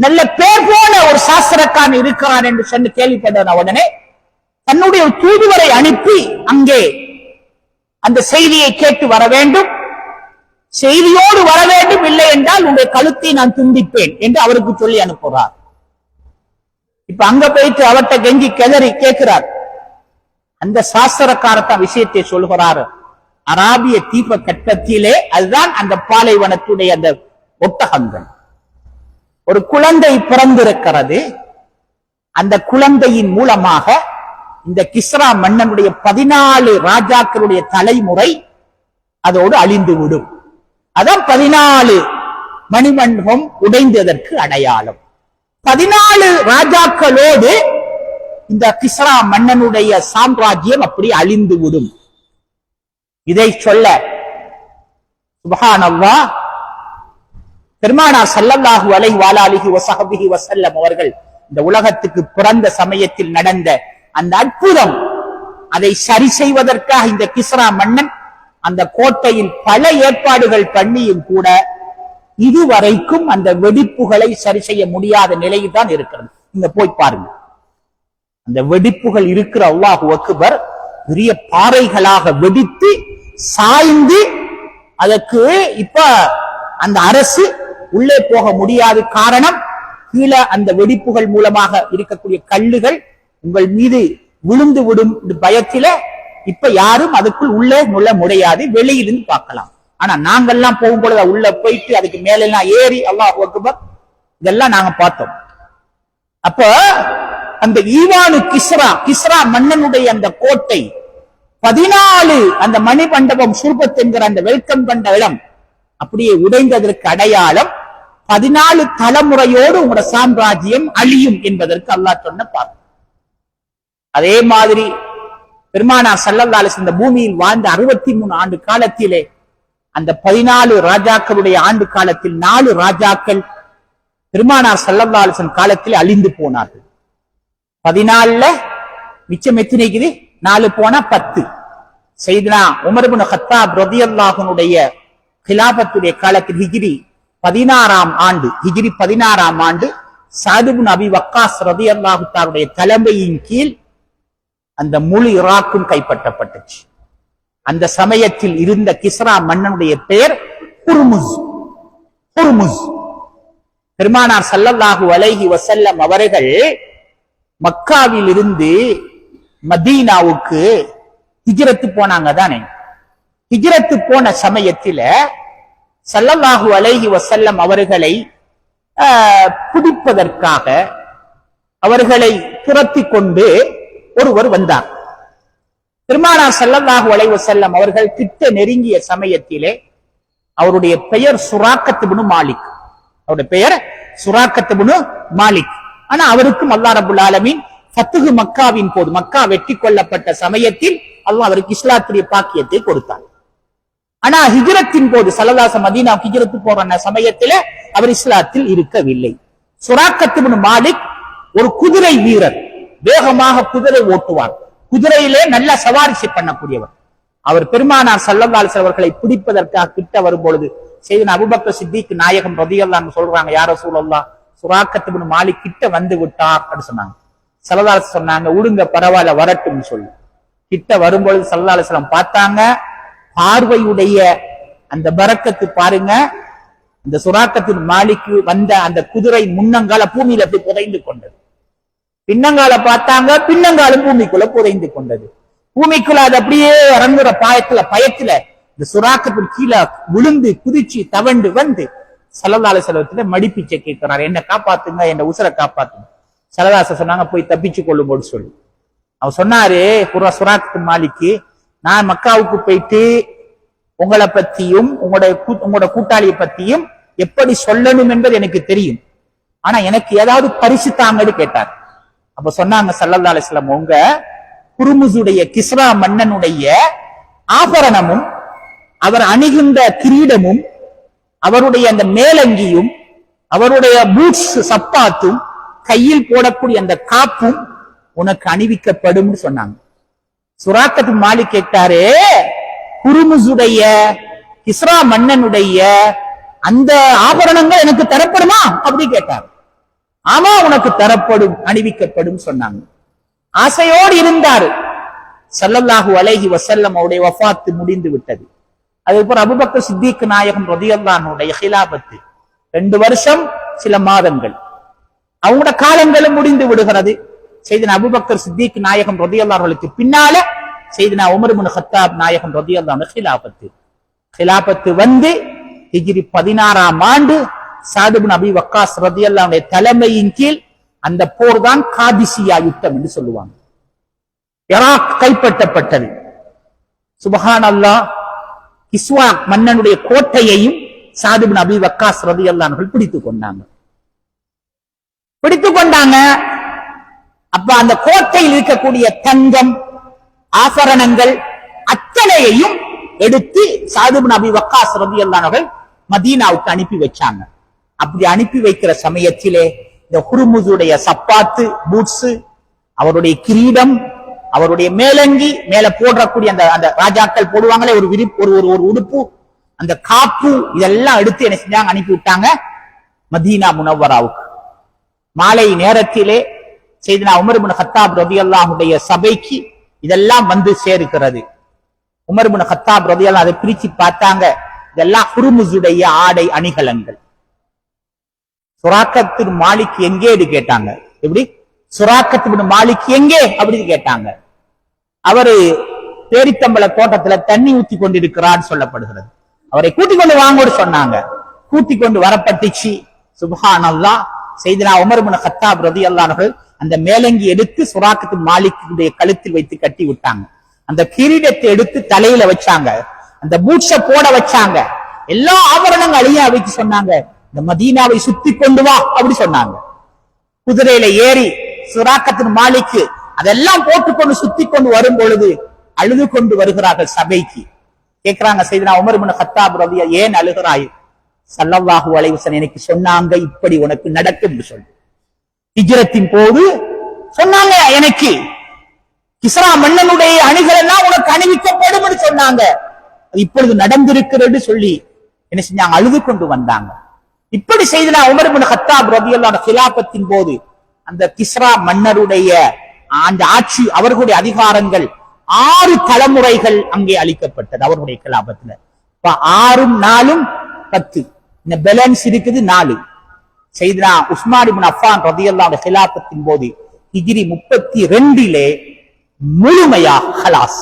நல்ல பேர் போன ஒரு சாஸ்திரக்காரன் இருக்கிறான் என்று சொல்லி கேள்விப்பட்ட உடனே தன்னுடைய தூதுவரை அனுப்பி அங்கே அந்த செய்தியை கேட்டு வர வேண்டும், செய்தியோடு வர வேண்டும், இல்லை என்றால் உங்களுடைய கழுத்தை நான் துண்டிப்பேன் என்று அவருக்கு சொல்லி அனுப்புகிறார். இப்ப அங்க போயிட்டு அவர்கிட்ட கெஞ்சி கெதறி கேட்கிறார். அந்த சாஸ்திரக்காரத்தான் விஷயத்தை சொல்கிறார். அராபிய தீப கட்டத்திலே அதுதான் அந்த பாலைவனத்துடைய அந்த ஒட்டகங்கள். ஒரு குழந்தை பிறந்திருக்கிறது. அந்த குழந்தையின் மூலமாக இந்த கிஸ்ரா மன்னனுடைய 14 ராஜாக்களுடைய தலைமுறை அதோடு அழிந்துவிடும். அதான் 14 மணிமண்டபம் உடைந்ததற்கு அடையாளம். 14 ராஜாக்களோடு இந்த கிஸ்ரா மன்னனுடைய சாம்ராஜ்யம் அப்படி அழிந்துவிடும். இதை சொல்ல சுப்ஹானல்லாஹ் பெருமானார் ஸல்லல்லாஹு அலைஹி வஆலிஹி வஸஹ்பிஹி வஸல்லம் அவர்கள் இந்த உலகத்துக்கு பிறந்த சமயத்தில் நடந்த அந்த அற்புதம், அதை சரி செய்வதற்காக இந்த கிஸ்ரா மன்னன் அந்த கோட்டையில் பல ஏற்பாடுகள் பண்ணியும் கூட இதுவரைக்கும் அந்த வெடிப்புகளை சரி செய்ய முடியாத நிலையில் தான் இருக்கிறது. நீங்க போய் பாருங்க, அந்த வெடிப்புகள் இருக்கிற அல்லாஹு அக்பர் பெரிய பாறைகளாக வெடித்து சாய்ந்து, அதற்கு இப்ப அந்த அரசு உள்ளே போக முடியாது. காரணம், கீழே அந்த வெடிப்புகள் மூலமாக இருக்கக்கூடிய கல்லுகள் உங்கள் மீது விழுந்து விடும் பயத்தில இப்ப யாரும் அதுக்குள் உள்ளே நுழைய முடியாது, வெளியிலிருந்து பார்க்கலாம். ஆனா நாங்கெல்லாம் போகும்பொழுது உள்ள போயிட்டு அதுக்கு மேலாம் ஏறி அல்லாஹ் அக்பர் இதெல்லாம் நாங்க பார்த்தோம். அப்ப அந்த ஈவானு கிஸ்ரா மன்னனுடைய அந்த கோட்டை 14 அந்த மணிமண்டபம் சுர்பத் என்கிற அந்த வெல்கம் கண்ட இடம் அப்படியே உடைந்ததற்கு அடையாளம் 14 தலைமுறையோடு உங்களோட சாம்ராஜ்யம் அழியும் என்பதற்கு அல்லாஹ் சொன்ன பார்த்து. அதே மாதிரி பெருமானார் ஸல்லல்லாஹு அலைஹி வஸல்லம் இந்த பூமியில் வாழ்ந்த 63 ஆண்டு காலத்திலே அந்த 14 ராஜாக்களுடைய ஆண்டு காலத்தில் 4 ராஜாக்கள் பெருமானார் ஸல்லல்லாஹு அலைஹி வஸல்லம் காலத்தில் அழிந்து போனார்கள். 14ல மிச்சம் எத்தனைக்குது? 4 போனா 10. சையதுனா உமர் இப்னு கத்தாப் ரலியல்லாஹு அன்ஹுடைய கிலாபத்துடைய காலத்தில் ஹிஜ்ரி 16ஆம் ஆண்டு சஅத் இப்னு அபி வக்காஸ் ரலியல்லாஹு தஆலாவுடைய தலைமையின் கீழ் அந்த முழு ஈராக்கும் கைப்பற்றப்பட்டுச்சு. அந்த சமயத்தில் இருந்த கிஸ்ரா மன்னனுடைய பெயர் ஹுர்முஸ். பெருமானார் ஸல்லல்லாஹு அலைஹி வஸல்லம் அவர்கள் மக்காவில் இருந்து மதீனாவுக்கு ஹிஜ்ரத்து போனாங்க தானே. ஹிஜ்ரத்து போன சமயத்தில ஸல்லல்லாஹு அலைஹி வஸல்லம் அவர்களை பிடிப்பதற்காக அவர்களை துரத்தி கொண்டு ஒருவர் வந்தார். பெருமானார் ஸல்லல்லாஹு அலைஹி வஸல்லம் அவர்கள் கிட்ட நெருங்கிய சமயத்திலே அவருடைய பெயர் சுராக்கத் இப்னு மாலிக். அவருடைய பெயர் சுராக்கத் இப்னு மாலிக். ஆனா அவருக்கும் அல்லாஹ் ரப்பல் ஆலமீன் ஃபத்ஹு மக்காவின் போது, மக்கா வெற்றி கொள்ளப்பட்ட சமயத்தில் அல்லாஹ் அவருக்கு இஸ்லாத்துடைய பாக்கியத்தை கொடுத்தான். ஆனா ஹிஜ்ரத்தின் போது ஸல்லல்லாஹு மதீனா ஹிஜ்ரத்து போற சமயத்துல அவர் இஸ்லாத்தில் இருக்கவில்லை. சுராக்கத் இப்னு மாலிக் ஒரு குதிரை வீரர், வேகமாக குதிரை ஓட்டுவார், குதிரையிலே நல்ல சவாரி பண்ணக்கூடியவர். அவர் பெருமானார் ஸல்லல்லாஹு அலைஹி வஸல்லம் அவர்களை பிடிப்பதற்காக கிட்ட வரும்பொழுது சையதுனா அபூபக்கர் சித்திக் நாயகம் ரலியல்லாஹு அன்ஹு சொல்றாங்க, யா ரசூலல்லாஹ் சுராக்கத் இப்னு மாலிக் கிட்ட வந்து விட்டார் அப்படின்னு சொன்னாங்க. ஸல்லல்லாஹு அலைஹி வஸல்லம் சொன்னாங்க, விடுங்க பரவாயில்ல வரட்டும்னு சொல்லி. கிட்ட வரும்பொழுது ஸல்லல்லாஹு அலைஹி வஸல்லம் பார்த்தாங்க, பார்வையுடைய அந்த பரக்கத்து பாருங்க, இந்த சுராக்கத்தின் மாலிக்கு வந்த அந்த குதிரை முன்னங்கால பூமியில அப்படி புதைந்து கொண்டது. பின்னங்கால பார்த்தாங்க, பின்னங்காலும் பூமிக்குள்ள புதைந்து கொண்டது. பூமிக்குள்ள அது அப்படியே இறங்குற பயத்துல இந்த சுராக்கத்தின் கீழே விழுந்து குதிச்சு தவண்டு வந்து ஸல்லல்லாஹு அலைஹி வஸல்லம் மடிப்பிச்சை கேட்கிறார், என்ன காப்பாத்துங்க, என்ன உசுரை காப்பாத்துங்க. ஸல்லல்லாஹு அலைஹி வஸல்லம் சொன்னாங்க, போய் தப்பிச்சு கொள்ளும்போது சொல்லி. அவர் சொன்னாரு, சுராக்கத்தின் மாலிக்கு, நான் மக்காவுக்கு போயிட்டு உங்களை பத்தியும் உங்களோட கூட்டாளியை பத்தியும் எப்படி சொல்லணும் என்பது எனக்கு தெரியும், ஆனா எனக்கு ஏதாவது பரிசு தாங்கன்னு கேட்டார். அப்ப சொன்னாங்க ஸல்லல்லாஹு அலைஹி வஸல்லம், உங்க குர்முஸுடைய கிஸ்ரா மன்னனுடைய ஆபரணமும் அவர் அணிகின்ற கிரீடமும் அவருடைய அந்த மேலங்கியும் அவருடைய பூட்ஸ் சப்பாத்தும் கையில் போடக்கூடிய அந்த காப்பும் உனக்கு அணிவிக்கப்படும் சொன்னாங்க. சுராக்கத்து மாலிக் கேட்டாரு, குர்முஸுடைய கிஸ்ரா மன்னனுடைய அந்த ஆபரணங்கள் எனக்கு தரப்படுமா அப்படி கேட்டார். ஆமா உனக்கு தரப்படும், அணிவிக்கப்படும் சொன்னாங்க. ஆசையோடு இருந்தார். ஸல்லல்லாஹு அலைஹி வஸல்லம் அவருடைய வஃபாத் முடிந்து விட்டது. அதுக்கப்புறம் அபூபக்கர் சித்திக் நாயகம் ரலியல்லாஹு அன்ஹுடைய ஹிலாபத்து 2 வருஷம் சில மாதங்கள், அவங்களோட காலங்களும் முடிந்து விடுகிறது. சையதுனா அபூபக்கர் சித்திக் நாயகம் ரலியல்லாஹு அன்ஹுக்கு பின்னால சையதுனா உமர் இப்னு கத்தாப் நாயகம் ரலியல்லாஹு அன்ஹு ஹிலாபத்து வந்து ஹிஜ்ரி 16ஆம் ஆண்டு சாத் இப்னு அபி வக்காஸ் ரலியல்லாஹு அன்ஹு தலைமையின் கீழ் அந்த போர் தான் காதிசியா யுத்தம் என்று சொல்லுவாங்க. ஈராக் கைப்பற்றப்பட்டது. சுப்ஹானல்லாஹ், கிஸ்வா மன்னனுடைய கோட்டையையும் சாத் இப்னு அபி வக்காஸ் ரலியல்லாஹு அன்ஹு பிடித்துக் கொண்டாங்க. அப்ப அந்த கோட்டையில் இருக்கக்கூடிய தங்கம் ஆபரணங்கள் அத்தனையையும் எடுத்து சாத் இப்னு அபி வக்காஸ் ரலியல்லாஹு அன்ஹு மதீனாவுக்கு அனுப்பி வச்சாங்க. அப்படி அனுப்பி வைக்கிற சமயத்திலே இந்த ஹுர்முஸுடைய சப்பாத்து பூட்ஸ், அவருடைய கிரீடம், அவருடைய மேலங்கி, மேல போடக்கூடிய அந்த ராஜாக்கள் போடுவாங்களே ஒரு ஒரு உடுப்பு, அந்த காப்பு, இதெல்லாம் எடுத்து என்ன செஞ்சாங்க, அனுப்பி விட்டாங்க மதீனா முனவ்வராவுக்கு. மாலை நேரத்திலே சையதுனா உமர் இப்னு கத்தாப் ரலியல்லாஹு அன்ஹுடைய சபைக்கு இதெல்லாம் வந்து சேருகிறது. உமர் இப்னு கத்தாப் ரலியல்லாஹு அதை பிரிச்சு பார்த்தாங்க, இதெல்லாம் ஹுர்முஸுடைய ஆடை அணிகலன்கள். சுராக்கத்து மாலிக் எங்கே கேட்டாங்க. எப்படி சுராக்கத்து மாலிக் எங்கே அப்படின்னு கேட்டாங்க. அவரு பேரித்தம்பள தோட்டத்துல தண்ணி ஊத்தி கொண்டிருக்கிறார் சொல்லப்படுகிறது. அவரை கூட்டிக் கொண்டு வாங்கன்னு சொன்னாங்க. கூட்டிக் கொண்டு வரப்பட்டுச்சு. சுப்ஹானல்லாஹ், சையதுனா உமர் இப்னு கத்தாப் ரலியல்லாஹு அன்ஹு அந்த மேலங்கி எடுத்து சுராக்கத்து மாலிக்குடைய கழுத்தில் வைத்து கட்டி விட்டாங்க. அந்த கிரீடத்தை எடுத்து தலையில வச்சாங்க, அந்த பூட்ஸ போட வச்சாங்க, எல்லா ஆபரணங்களும் அழியா வைத்து சொன்னாங்க, இந்த மதீனாவை சுத்தி கொண்டு வா அப்படி சொன்னாங்க. குதிரையில ஏறி சுராக்கத்தின் மாலிக்கு அதெல்லாம் போட்டுக்கொண்டு சுத்தி கொண்டு வரும் பொழுது அழுது கொண்டு வருகிறார்கள் சபைக்கு. கேட்கிறாங்க, சையதுனா உமர் இப்னு கத்தாப் ரலியல்லாஹு, ஏன் அழுகிறாய்? ஸல்லல்லாஹு அலைஹி வஸல்லம் எனக்கு சொன்னாங்க இப்படி உனக்கு நடக்கும் சொல்லி. ஹிஜ்ரத்தின் போது சொன்னாங்க, எனக்கு கிஸ்ரா மன்னனுடைய அணிகள் எல்லாம் உனக்கு அணிவிக்கப்படும் என்று சொன்னாங்க. இப்பொழுது நடந்திருக்கிறது சொல்லி என்ன செஞ்சாங்க, அழுது கொண்டு வந்தாங்க. இப்படி செய்தனா உமர் இப்னு கத்தாப் ரலியல்லாஹு அன்ஹு கிலாபத்தின் போது அந்த கிஸ்ரா மன்னருடைய அந்த ஆட்சி, அவர்களுடைய அதிகாரங்கள் 6 தலைமுறைகள் அங்கே அளிக்கப்பட்டது அவருடைய கிலாபத்துல. 6 4 10, இந்த பேலன்ஸ் இருக்குது 4. சையதுனா உஸ்மான் இப்னு அஃபான் ரலியல்லாஹு அன்ஹு கிலாபத்தின் போது ஹிஜ்ரி 32 முழுமையா ஹலாஸ்,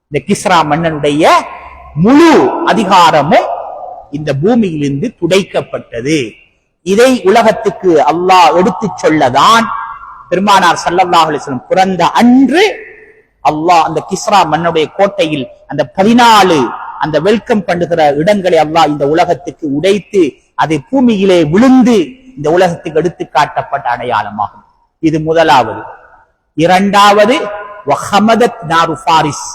இந்த கிஸ்ரா மன்னனுடைய முழு அதிகாரமும் இந்த பூமியிலிருந்து துடைக்கப்பட்டது. இதை உலகத்துக்கு அல்லாஹ் எடுத்து சொல்லதான் பெருமானார் ஸல்லல்லாஹு அலைஹி வஸல்லம் பிறந்த அன்று அல்லாஹ் அந்த கிஸ்ரா மன்னனுடைய கோட்டையில் அந்த 14 அந்த வெல்கம் பண்ணுகிற இடங்களை அல்லாஹ் இந்த உலகத்துக்கு உடைத்து அதை பூமியிலே விழுந்து இந்த உலகத்துக்கு எடுத்து காட்டப்பட்ட அடையாளமாகும். இது முதலாவது. இரண்டாவது, வஹமதத் நாரு ஃபாரிஸ்,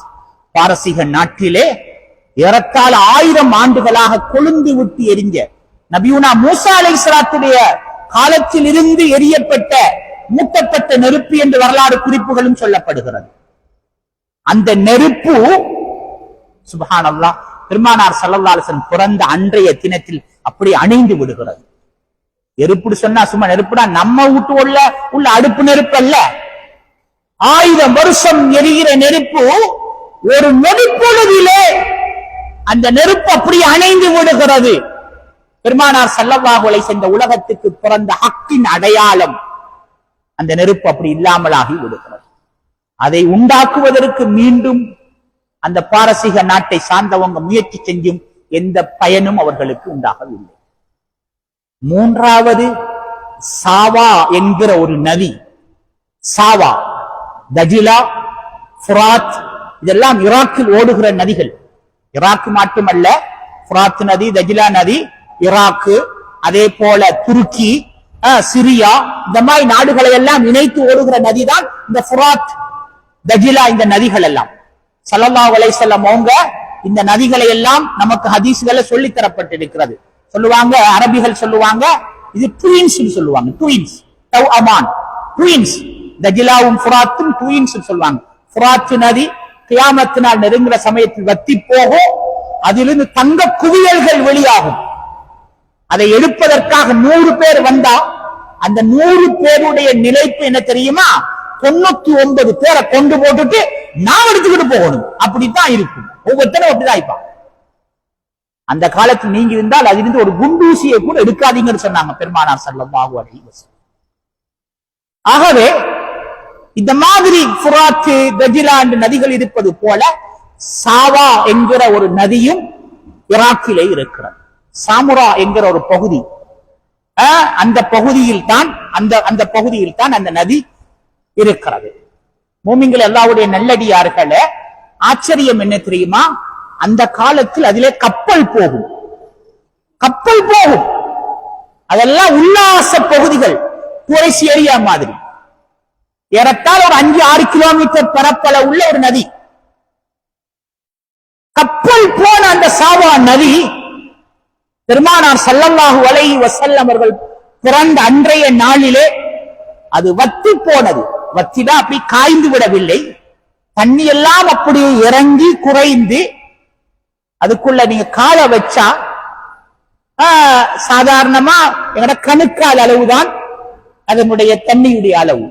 பாரசீக நாட்டிலே ஏறத்தாழ 1000 ஆண்டுகளாக கொழுந்து விட்டு எரிஞ்ச நபியுனா மூசா அலைஹிஸ்ஸலாத்துடைய காலத்தில் இருந்து எரியப்பட்ட மூட்டப்பட்ட நெருப்பு என்று வரலாறு குறிப்புகளும் சொல்லப்படுகிறது. அந்த நெருப்பு சுப்ஹானல்லாஹ் பெருமானார் ஸல்லல்லாஹு அலைஹி வஸல்லம் பிறந்த அன்றைய தினத்தில் அப்படி அணைந்து விடுகிறது. நெருப்பு சொன்னா சும்மா நெருப்புனா நம்ம வீட்டு உள்ள அடுப்பு நெருப்பு அல்ல. 1000 வருஷம் எரிகிற நெருப்பு ஒரு நொடிப்பொழுதிலே அந்த நெருப்பு அப்படி அணைந்து விடுகிறது. பெருமானார் ஸல்லல்லாஹு அலைஹி வஸல்லம் இந்த உலகத்துக்கு பிறந்த ஹக்கின் அடையாளம் அந்த நெருப்பு அப்படி இல்லாமலாகி விடுகிறது. அதை உண்டாக்குவதற்கு மீண்டும் அந்த பாரசீக நாட்டை சார்ந்தவங்க முயற்சி செஞ்சும் எந்த பயனும் அவர்களுக்கு உண்டாகவில்லை. மூன்றாவது சாவா என்கிற ஒரு நதி. சாவா, தஜிலா, ஃபுராத் இதெல்லாம் ஈராக்கில் ஓடுகிற நதிகள். ஈராக் மட்டுமல்ல, ஃபுராத் நதி, தஜிலா நதி ஈராக்கு, அதே போல துருக்கி, சிரியா, இந்த மாதிரி நாடுகளை எல்லாம் இணைத்து ஓடுகிற நதிதான் இந்த ஃபுராத், தஜிலா. இந்த நதிகள் எல்லாம் ஸல்லல்லாஹு அலைஹி வஸல்லம் அவங்க இந்த நதிகளை எல்லாம் நமக்கு ஹதீஸ்களை சொல்லி தரப்பட்டிருக்கிறது. சொல்லுவாங்க, அரபிகள் சொல்லுவாங்க, இது ட்வின்ஸ் சொல்லுவாங்க. ட்வின்ஸ், தவ்அமான், ட்வின்ஸ். தஜிலாவும் ஃபுராத்தும் ட்வின்ஸ் சொல்லுவாங்க. ஃபுராத் நதி கியாமத் நாள் நெருங்குற சமயத்தில் வத்தி போகும். அதிலிருந்து தங்க குவியல்கள் வெளியாகும். அதை எடுப்பதற்காக 100 பேர் வந்தா அந்த 100 பேருடைய நிலைப்பு என்ன தெரியுமா? 99 பேரை கொண்டு போட்டுட்டு நாம் எடுத்துக்கிட்டு போகணும். அப்படித்தான் இருக்கும். ஒவ்வொருத்தரும் அப்படிதான் இருப்பான். அந்த காலத்தில் நீங்க இருந்தால் அதிலிருந்து ஒரு குண்டூசியை கூட எடுக்காதீங்கன்னு சொன்னாங்க பெருமானார் ஸல்லல்லாஹு அலைஹி வஸல்லம். ஆகவே இந்த மாதிரி ஃபுராத், தஜிலா என்ற நதிகள் இருப்பது போல சாவா என்கிற ஒரு நதியும் ஈராக்கிலே இருக்கிறது. சாமுரா என்கிற ஒரு பகுதி, அந்த பகுதியில் தான் அந்த நதி இருக்கிறது. மூமின்கள் அல்லாஹ்வுடைய நல்லடியார்களே, ஆச்சரியம் என்ன தெரியுமா? அந்த காலத்தில் அதிலே கப்பல் போகும். அதெல்லாம் உல்லாச பகுதிகள், குறைசி ஏரியா மாதிரி. ஏறத்தாழ ஒரு 5-6 கிலோமீட்டர் பரப்பள உள்ள ஒரு நதி. கப்பல் போன அந்த சாவா நதி பெருமானார் ஸல்லல்லாஹு அலைஹி வஸல்லம் அவர்கள் பிறந்த அன்றைய நாளிலே அது வத்தி போனது. வத்தினா அப்படி காய்ந்து விடவில்லை. தண்ணி எல்லாம் அப்படியே இறங்கி குறைந்து அதுக்குள்ள நீங்க காலை வச்சா சாதாரணமா எங்கட கணுக்கால் அளவுதான் அதனுடைய தண்ணியுடைய அளவு.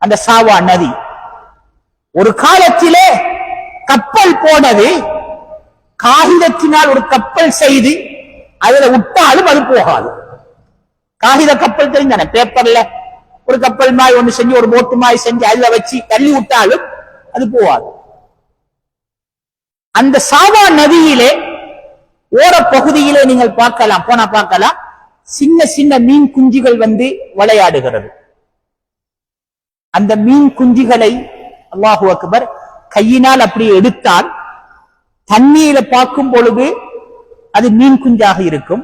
அந்த சாவா நதி ஒரு காலத்திலே கப்பல் போனது. காகிதத்தினால் ஒரு கப்பல் செய்து அதுல விட்டாலும் அது போகாது. காகித கப்பல் தெரிஞ்சானே, பேப்பர்ல ஒரு கப்பல் மாய் ஒண்ணு செஞ்சு, ஒரு போட்டு மாய் செஞ்சு அதுல வச்சு தள்ளி விட்டாலும் அது போகாது. அந்த சாவா நதியிலே ஓர பகுதியிலே நீங்கள் பார்க்கலாம், சின்ன சின்ன மீன் குஞ்சுகள் வந்து விளையாடுகிறது. அந்த மீன் குஞ்சுகளை அல்லாஹு அக்பர் கையினால் அப்படி எடுத்தால் தண்ணீரை பார்க்கும் பொழுது அது மீன் குஞ்சாக இருக்கும்.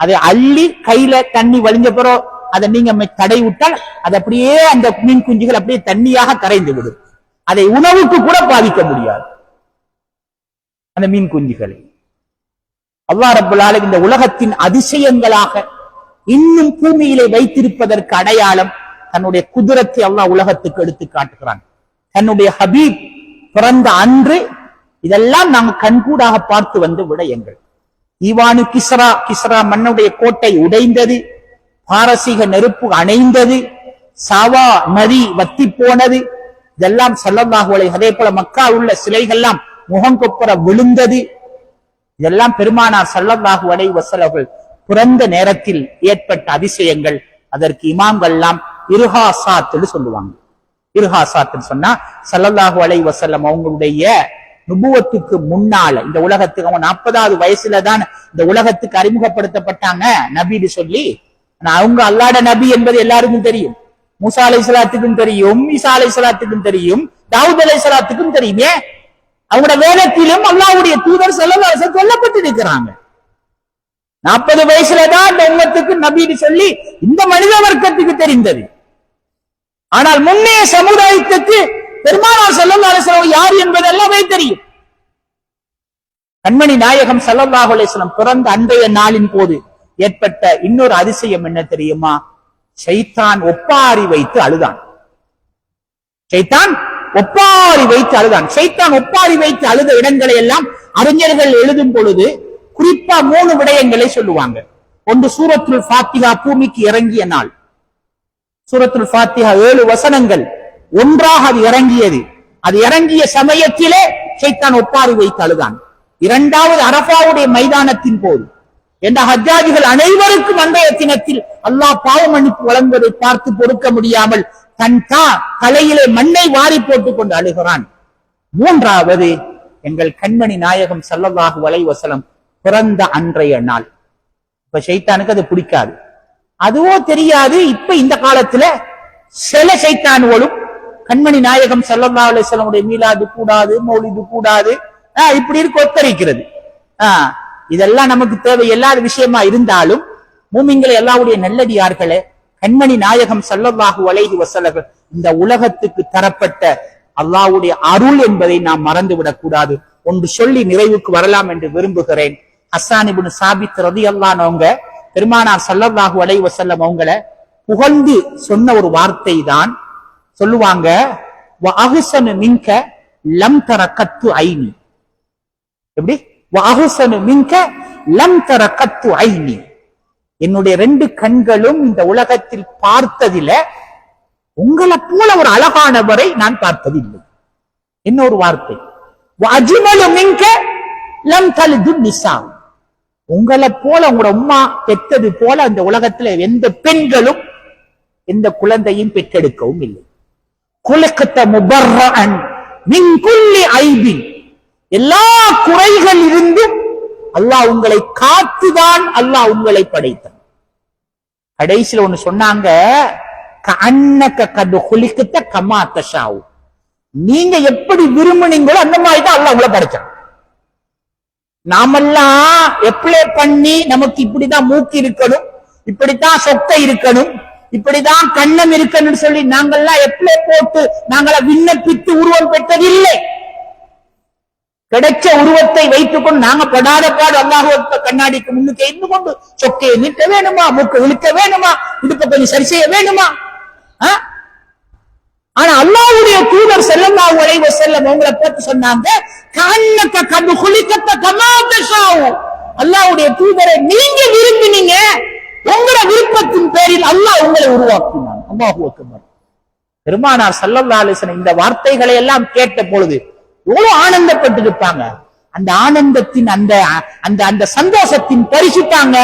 அதை அள்ளி கையில தண்ணி வழிஞ்ச பிறகு அதை நீங்க தடை விட்டால் அது அப்படியே அந்த மீன் குஞ்சுகள் அப்படியே தண்ணியாக கரைந்து விடும். அதை உணவுக்கு கூட பாதிக்க முடியாது. அந்த மீன் குஞ்சுகளை அல்லாஹ் ரப்பல் ஆலமீன் இந்த உலகத்தின் அதிசயங்களாக இன்னும் பூமியிலே வைத்திருப்பதற்கு அடையாளம் தன்னுடைய குதிரத்தை அல்லாஹ் உலகத்துக்கு எடுத்து காட்டுகிறான். தன்னுடைய ஹபீப் பிறந்த அன்று இதெல்லாம் நாங்கள் கண்கூடாக பார்த்து வந்து விடயங்கள். ஈவானு கிஸ்ரா மன்னுடைய கோட்டை உடைந்தது, பாரசீக நெருப்பு அணைந்தது, சாவா நதி வத்தி போனது, இதெல்லாம் ஸல்லல்லாஹு அலைஹி. அதே போல மக்கா உள்ள சிலைகள்லாம் முகங்கொப்பர விழுந்தது. இதெல்லாம் பெருமானார் ஸல்லல்லாஹு அலைஹி வஸல்லம் பிறந்த நேரத்தில் ஏற்பட்ட அதிசயங்கள். அதற்கு இமாம்கள் எல்லாம் இர்ஹாசாத் சொல்லுவாங்க. இர்ஹாசாத் சொன்னா ஸல்லல்லாஹு அலைஹி வஸல்லம் அவங்களுடைய நுபுவத்துக்கு முன்னால இந்த உலகத்துக்கு அவங்க 40வது வயசுல தான் இந்த உலகத்துக்கு அறிமுகப்படுத்தப்பட்டாங்க நபின்னு சொல்லி. அவங்க அல்லாஹ்வுடைய நபி என்பது எல்லாருக்கும் தெரியும். மூசா அலைஹிஸ்ஸலாத்துக்கும் தெரியும், ஈசா அலைஹிஸ்ஸலாத்துக்கும் தெரியும், தாவூத் அலைஹிஸ்ஸலாத்துக்கும் தெரியுமே. அவங்களோட வேதத்திலும் அல்லாஹ்வுடைய தூதர் ஸல்லல்லாஹு அலைஹி வஸல்லம் சொல்லப்பட்டிருக்கிறாங்க. 40 வயசுலதான் இந்த உம்மத்துக்கு நபின்னு சொல்லி இந்த மனித வர்க்கத்துக்கு தெரிந்தது. ஆனால் முன்னைய சமுதாயத்துக்கு பெருமானார் ஸல்லல்லாஹு அலைஹி வஸல்லம் யார் என்பது எல்லாமே தெரியும். கண்மணி நாயகம் ஸல்லல்லாஹு அலைஹி வஸல்லம் பிறந்த அன்றைய நாளின் போது ஏற்பட்ட இன்னொரு அதிசயம் என்ன தெரியுமா? ஷைத்தான் ஒப்பாரி வைத்து அழுதான். ஷைத்தான் ஒப்பாரி வைத்து அழுதான். ஷைத்தான் ஒப்பாரி வைத்து அழுத இடங்களை எல்லாம் அறிஞர்கள் எழுதும் பொழுது குறிப்பா 3 விடயங்களை சொல்லுவாங்க. ஒன்று சூரத்துல் ஃபாத்திஹா பூமிக்கு இறங்கிய நாள். சூரத்துல் ஃபாத்திஹா 7 வசனங்கள் ஒன்றாக அது இறங்கியது. அது இறங்கிய சமயத்திலே ஷைத்தான் ஒப்பாரி வைத்து அழுதான். இரண்டாவது அரஃபாவுடைய மைதானத்தின் போது என்ற ஹஜ்ஜாஜிகள் அனைவருக்கும் அன்றைய தினத்தில் அல்லாஹ் பாவ மன்னிப்பு வழங்குவதை பார்த்து பொறுக்க முடியாமல் தன் தலையிலே மண்ணை வாரி போட்டுக் கொண்டு அழுகிறான். மூன்றாவது எங்கள் கண்மணி நாயகம் ஸல்லல்லாஹு அலைஹி வஸல்லம் பிறந்த அன்றைய நாள். இப்ப ஷைத்தானுக்கு அது பிடிக்காது, அதுவோ தெரியாது. இப்ப இந்த காலத்துல சில ஷைத்தான்களும் கண்மணி நாயகம் ஸல்லல்லாஹு அலைஹி வஸல்லம் உடைய மீலாது கூடாது, மௌலிது கூடாது, இப்படி இருக்கு ஒத்தரிக்கிறது. இதெல்லாம் நமக்கு தேவையில்லாத விஷயமா இருந்தாலும் மூமின்களே, அல்லாஹ்வுடைய நல்லடியார்களே, கண்மணி நாயகம் ஸல்லல்லாஹு அலைஹி வஸல்லம் இந்த உலகத்துக்கு தரப்பட்ட அல்லாஹ்வுடைய அருள் என்பதை நாம் மறந்துவிடக் கூடாது. ஒன்று சொல்லி நிறைவுக்கு வரலாம் என்று விரும்புகிறேன். ஹஸ்ஸான் இப்னு சாபித் ரலியல்லாஹு அன்ஹு பெருமானார் ஸல்லல்லாஹு அலைஹி வஸல்லம் அவங்கள புகழ்ந்து சொன்ன ஒரு வார்த்தை தான் சொல்லுவாங்க, வ அஹ்ஸனு மின்க லம் தரகத்து ஐனி. எப்படி? வ அஹ்ஸனு மின்க லம் தரகத்து ஐனி. என்னுடைய 2 கண்களும் இந்த உலகத்தில் பார்த்ததில உங்களை போல ஒரு அழகானவரை நான் பார்த்ததில்லை. இன்னொரு வார்த்தை, வஅஜ்மலு மின்க லம் தலிது நிசா. உங்களை போல உங்களோட அம்மா பெற்றது போல அந்த உலகத்துல எந்த பெண்களும் எந்த குழந்தையும் பெற்றெடுக்கவும் இல்லை. குலகத்த முபர்ரஅன் மின் குல்லி ஐபின். எல்லா குறைகள் இருந்தும் அல்லாஹ் உங்களை காத்துதான் அல்லாஹ் உங்களை படைத்தான். கடைசியில் ஒண்ணு சொன்னாங்க, கஅன்னக கத் குலிகத கமா தஷாவு. நீங்க எப்படி விரும்புனீங்களோ அந்த மாதிரி தான் அல்லாஹ் உங்களை படைச்சான். நாமெல்லாம் எப்ளை பண்ணி நமக்கு இப்படிதான் மூக்கு இருக்கணும், இப்படித்தான் சொத்தை இருக்கணும், இப்படிதான் கண்ணம் இருக்கணும்னு சொல்லி நாங்கெல்லாம் எப்ளை போட்டு நாங்கள விண்ணப்பித்து உருவம் பெற்றதில்லை. கிடைச்ச உருவத்தை வைத்துக் கொண்டு நாங்க படாத பாடு அல்லாஹ் கண்ணாடிக்கு முன்னுக்கு இருந்து கொண்டு சொக்கையை நீட்ட வேணுமா, மூக்கு இழுக்க வேணுமா, இடுப்பை கொஞ்சம் சரி செய்ய வேணுமா? ஆனா அல்லாஹ்வுடைய தூதர் ஸல்லல்லாஹு அலைஹி வஸல்லம் அவங்களை பார்த்து சொன்னாங்க, கஅன்னக கத் குலிகத கமா தஷாவு. அல்லாஹ்வுடைய தூதரை நீங்க விரும்பினீங்க, உங்களோட விருப்பத்தின் பேரில் அல்லாஹ் உங்களை உருவாக்கினான். அல்லாஹு அக்பர். பெருமானார் ஸல்லல்லாஹு அலைஹி வஸல்லம் இந்த வார்த்தைகளை எல்லாம் கேட்ட பொழுது எவ்வளவு ஆனந்தப்பட்டு இருப்பாங்க. அந்த ஆனந்தத்தின் அந்த அந்த அந்த சந்தோஷத்தின் பரிசுத்தாங்க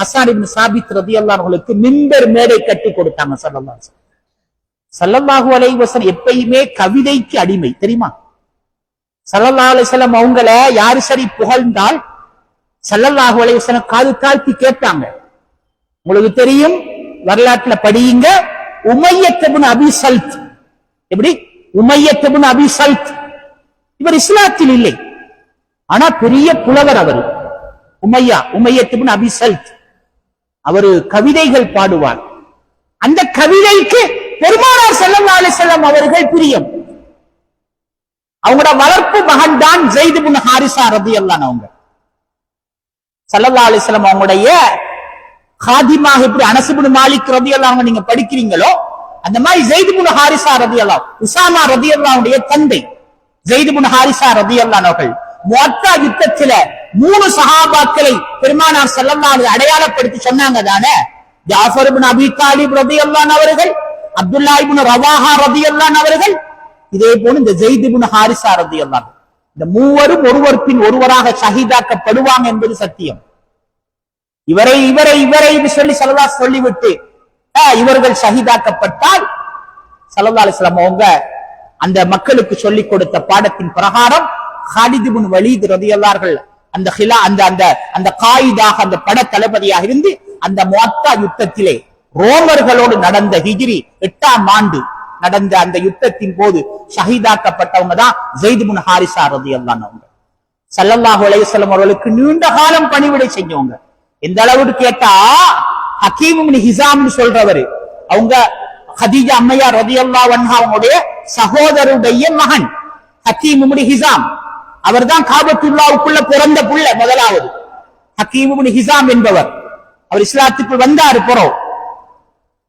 ஹஸ்ஸான் இப்னு சாபித் ரலியல்லாஹு அன்ஹுவுக்கு மிம்பர் மேடை கட்டி கொடுத்தாங்க ஸல்லல்லாஹு அலைஹி வஸல்லம். ஸல்லல்லாஹு அலைஹி வஸல்லம் எப்பயுமே கவிதைக்கு அடிமை, தெரியுமா? ஸல்லல்லாஹு அலைஹி வஸல்லம் அவங்கள யாரு சரி புகழ்ந்தால் ஸல்லல்லாஹு அலைஹி வஸல்லம் காது தாழ்த்தி கேட்டாங்க. உங்களுக்கு தெரியும், வரலாற்றுல படியுங்க, உமையத் இப்னு அபி சல்த். எப்படி? உமையத் இப்னு அபி சல்த். இவர் இஸ்லாத்தில் இல்லை, ஆனா பெரிய புலவர் அவர். உமையத் இப்னு அபி சல்த். அவர் கவிதைகள் பாடுவார். அந்த கவிதைக்கு பெருமானார் ஸல்லல்லாஹு அலைஹி வஸல்லம் அவர்கள் பிரியம். அவங்களோட வளர்ப்பு மகன் தான் ஸைத் இப்னு ஹாரிஸா ரலியல்லாஹு அன்ஹு. ஸல்லல்லாஹு அலைஹி வஸல்லம் அவங்களுடைய காதிமாக எப்படி அனஸ் இப்னு மாலிக் ரலியல்லாஹு அன்ஹு நீங்க படிக்கிறீங்களோ அந்த மாதிரி ஸைத் இப்னு ஹாரிஸா ரலியல்லாஹு, உஸாமா ரலியல்லாஹு உடைய தந்தை ஸைத் இப்னு ஹாரிஸா ரலியல்லாஹு அவர்கள் முஅத்தா யுத்தத்தில 3 சஹாபாக்களை பெருமானார் ஸல்லல்லாஹு அலைஹி அடையாளப்படுத்தி சொன்னாங்க தானே. ஜாஃபர் இப்னு அபீ தாலிப் ரலியல்லாஹு அவர்கள், அப்துல்லாஹ் இப்னு ரவாஹா ரலியல்லாஹு அவர்கள், இதே போல இந்த ஸைத் இப்னு ஹாரிஸா ரலியல்லாஹு, இந்த மூவரும் ஒருவர் பின் ஒருவராக ஷஹீதாக்கப்படுவாங்க என்பது சத்தியம். இவரை இவரை இவரை சொல்லி ஸல்லல்லாஹு சொல்லிவிட்டு இவர்கள் ஷஹீதாக்கப்பட்டால் ஸல்லல்லாஹு அலைஹி வஸல்லம் அவங்க அந்த மக்களுக்கு சொல்லிக் கொடுத்த பாடத்தின் பிரகாரம் காலித் இப்னு வலீத் ரலியல்லாஹு அந்த அந்த காயிதாக அந்த பட தளபதியாக இருந்து அந்த முஅத்தா யுத்தத்திலே ரோமர்களோடு நடந்த ஹிஜ்ரி 8ஆம் ஆண்டு நடந்த அந்த யுத்தத்தின் போது ஷஹீதாக்கப்பட்டவங்க தான் ஸைத் இப்னு ஹாரிஸா ரலியல்லாஹு அன்ஹு. ஸல்லல்லாஹு அலைஹி வஸல்லம் அவர்களுக்கு நீண்ட காலம் பணிவிடை செஞ்சவங்க. எந்த அளவுக்கு கேட்டா, ஹக்கீம் இப்னு ஹிஸாம் சொல்றவரு, அவங்க கதீஜா அம்மையார் ரலியல்லாஹு அன்ஹா அவங்களுடைய சகோதரருடைய மகன் ஹக்கீம் இப்னு ஹிசாம். அவர்தான் காபத்துல்லாவுக்குள்ள பிறந்த புள்ள முதலாவது. ஹக்கீம் இப்னு ஹிசாம் என்பவர், அவர் இஸ்லாத்துக்குள் வந்தார்.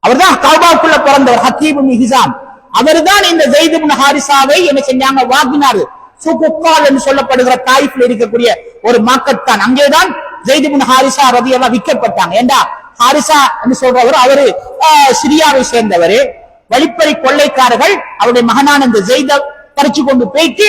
அவர்தான் காபாவுக்குள்ள பிறந்தவர் ஹக்கீம் இப்னு ஹிசாம். அவர்தான் இந்த ஸைத் இப்னு ஹாரிசாவை என்ன செஞ்சாங்க, வாங்கினார். சுகுக்கால் என்று சொல்லப்படுகிற தாயிஃப்ல இருக்கக்கூடிய ஒரு மார்க்கெட் தான். அங்கேதான் ஸைத் இப்னு ஹாரிசா ரலியல்லாஹு விற்கப்பட்டாங்க. ஏண்டா ஹாரிசா என்று சொல்றவர் அவரு சிரியாவை சேர்ந்தவர். வழிப்பறி கொள்ளைக்காரர்கள் அவருடைய மகனான இந்த ஸைத பறிச்சு கொண்டு போயிட்டு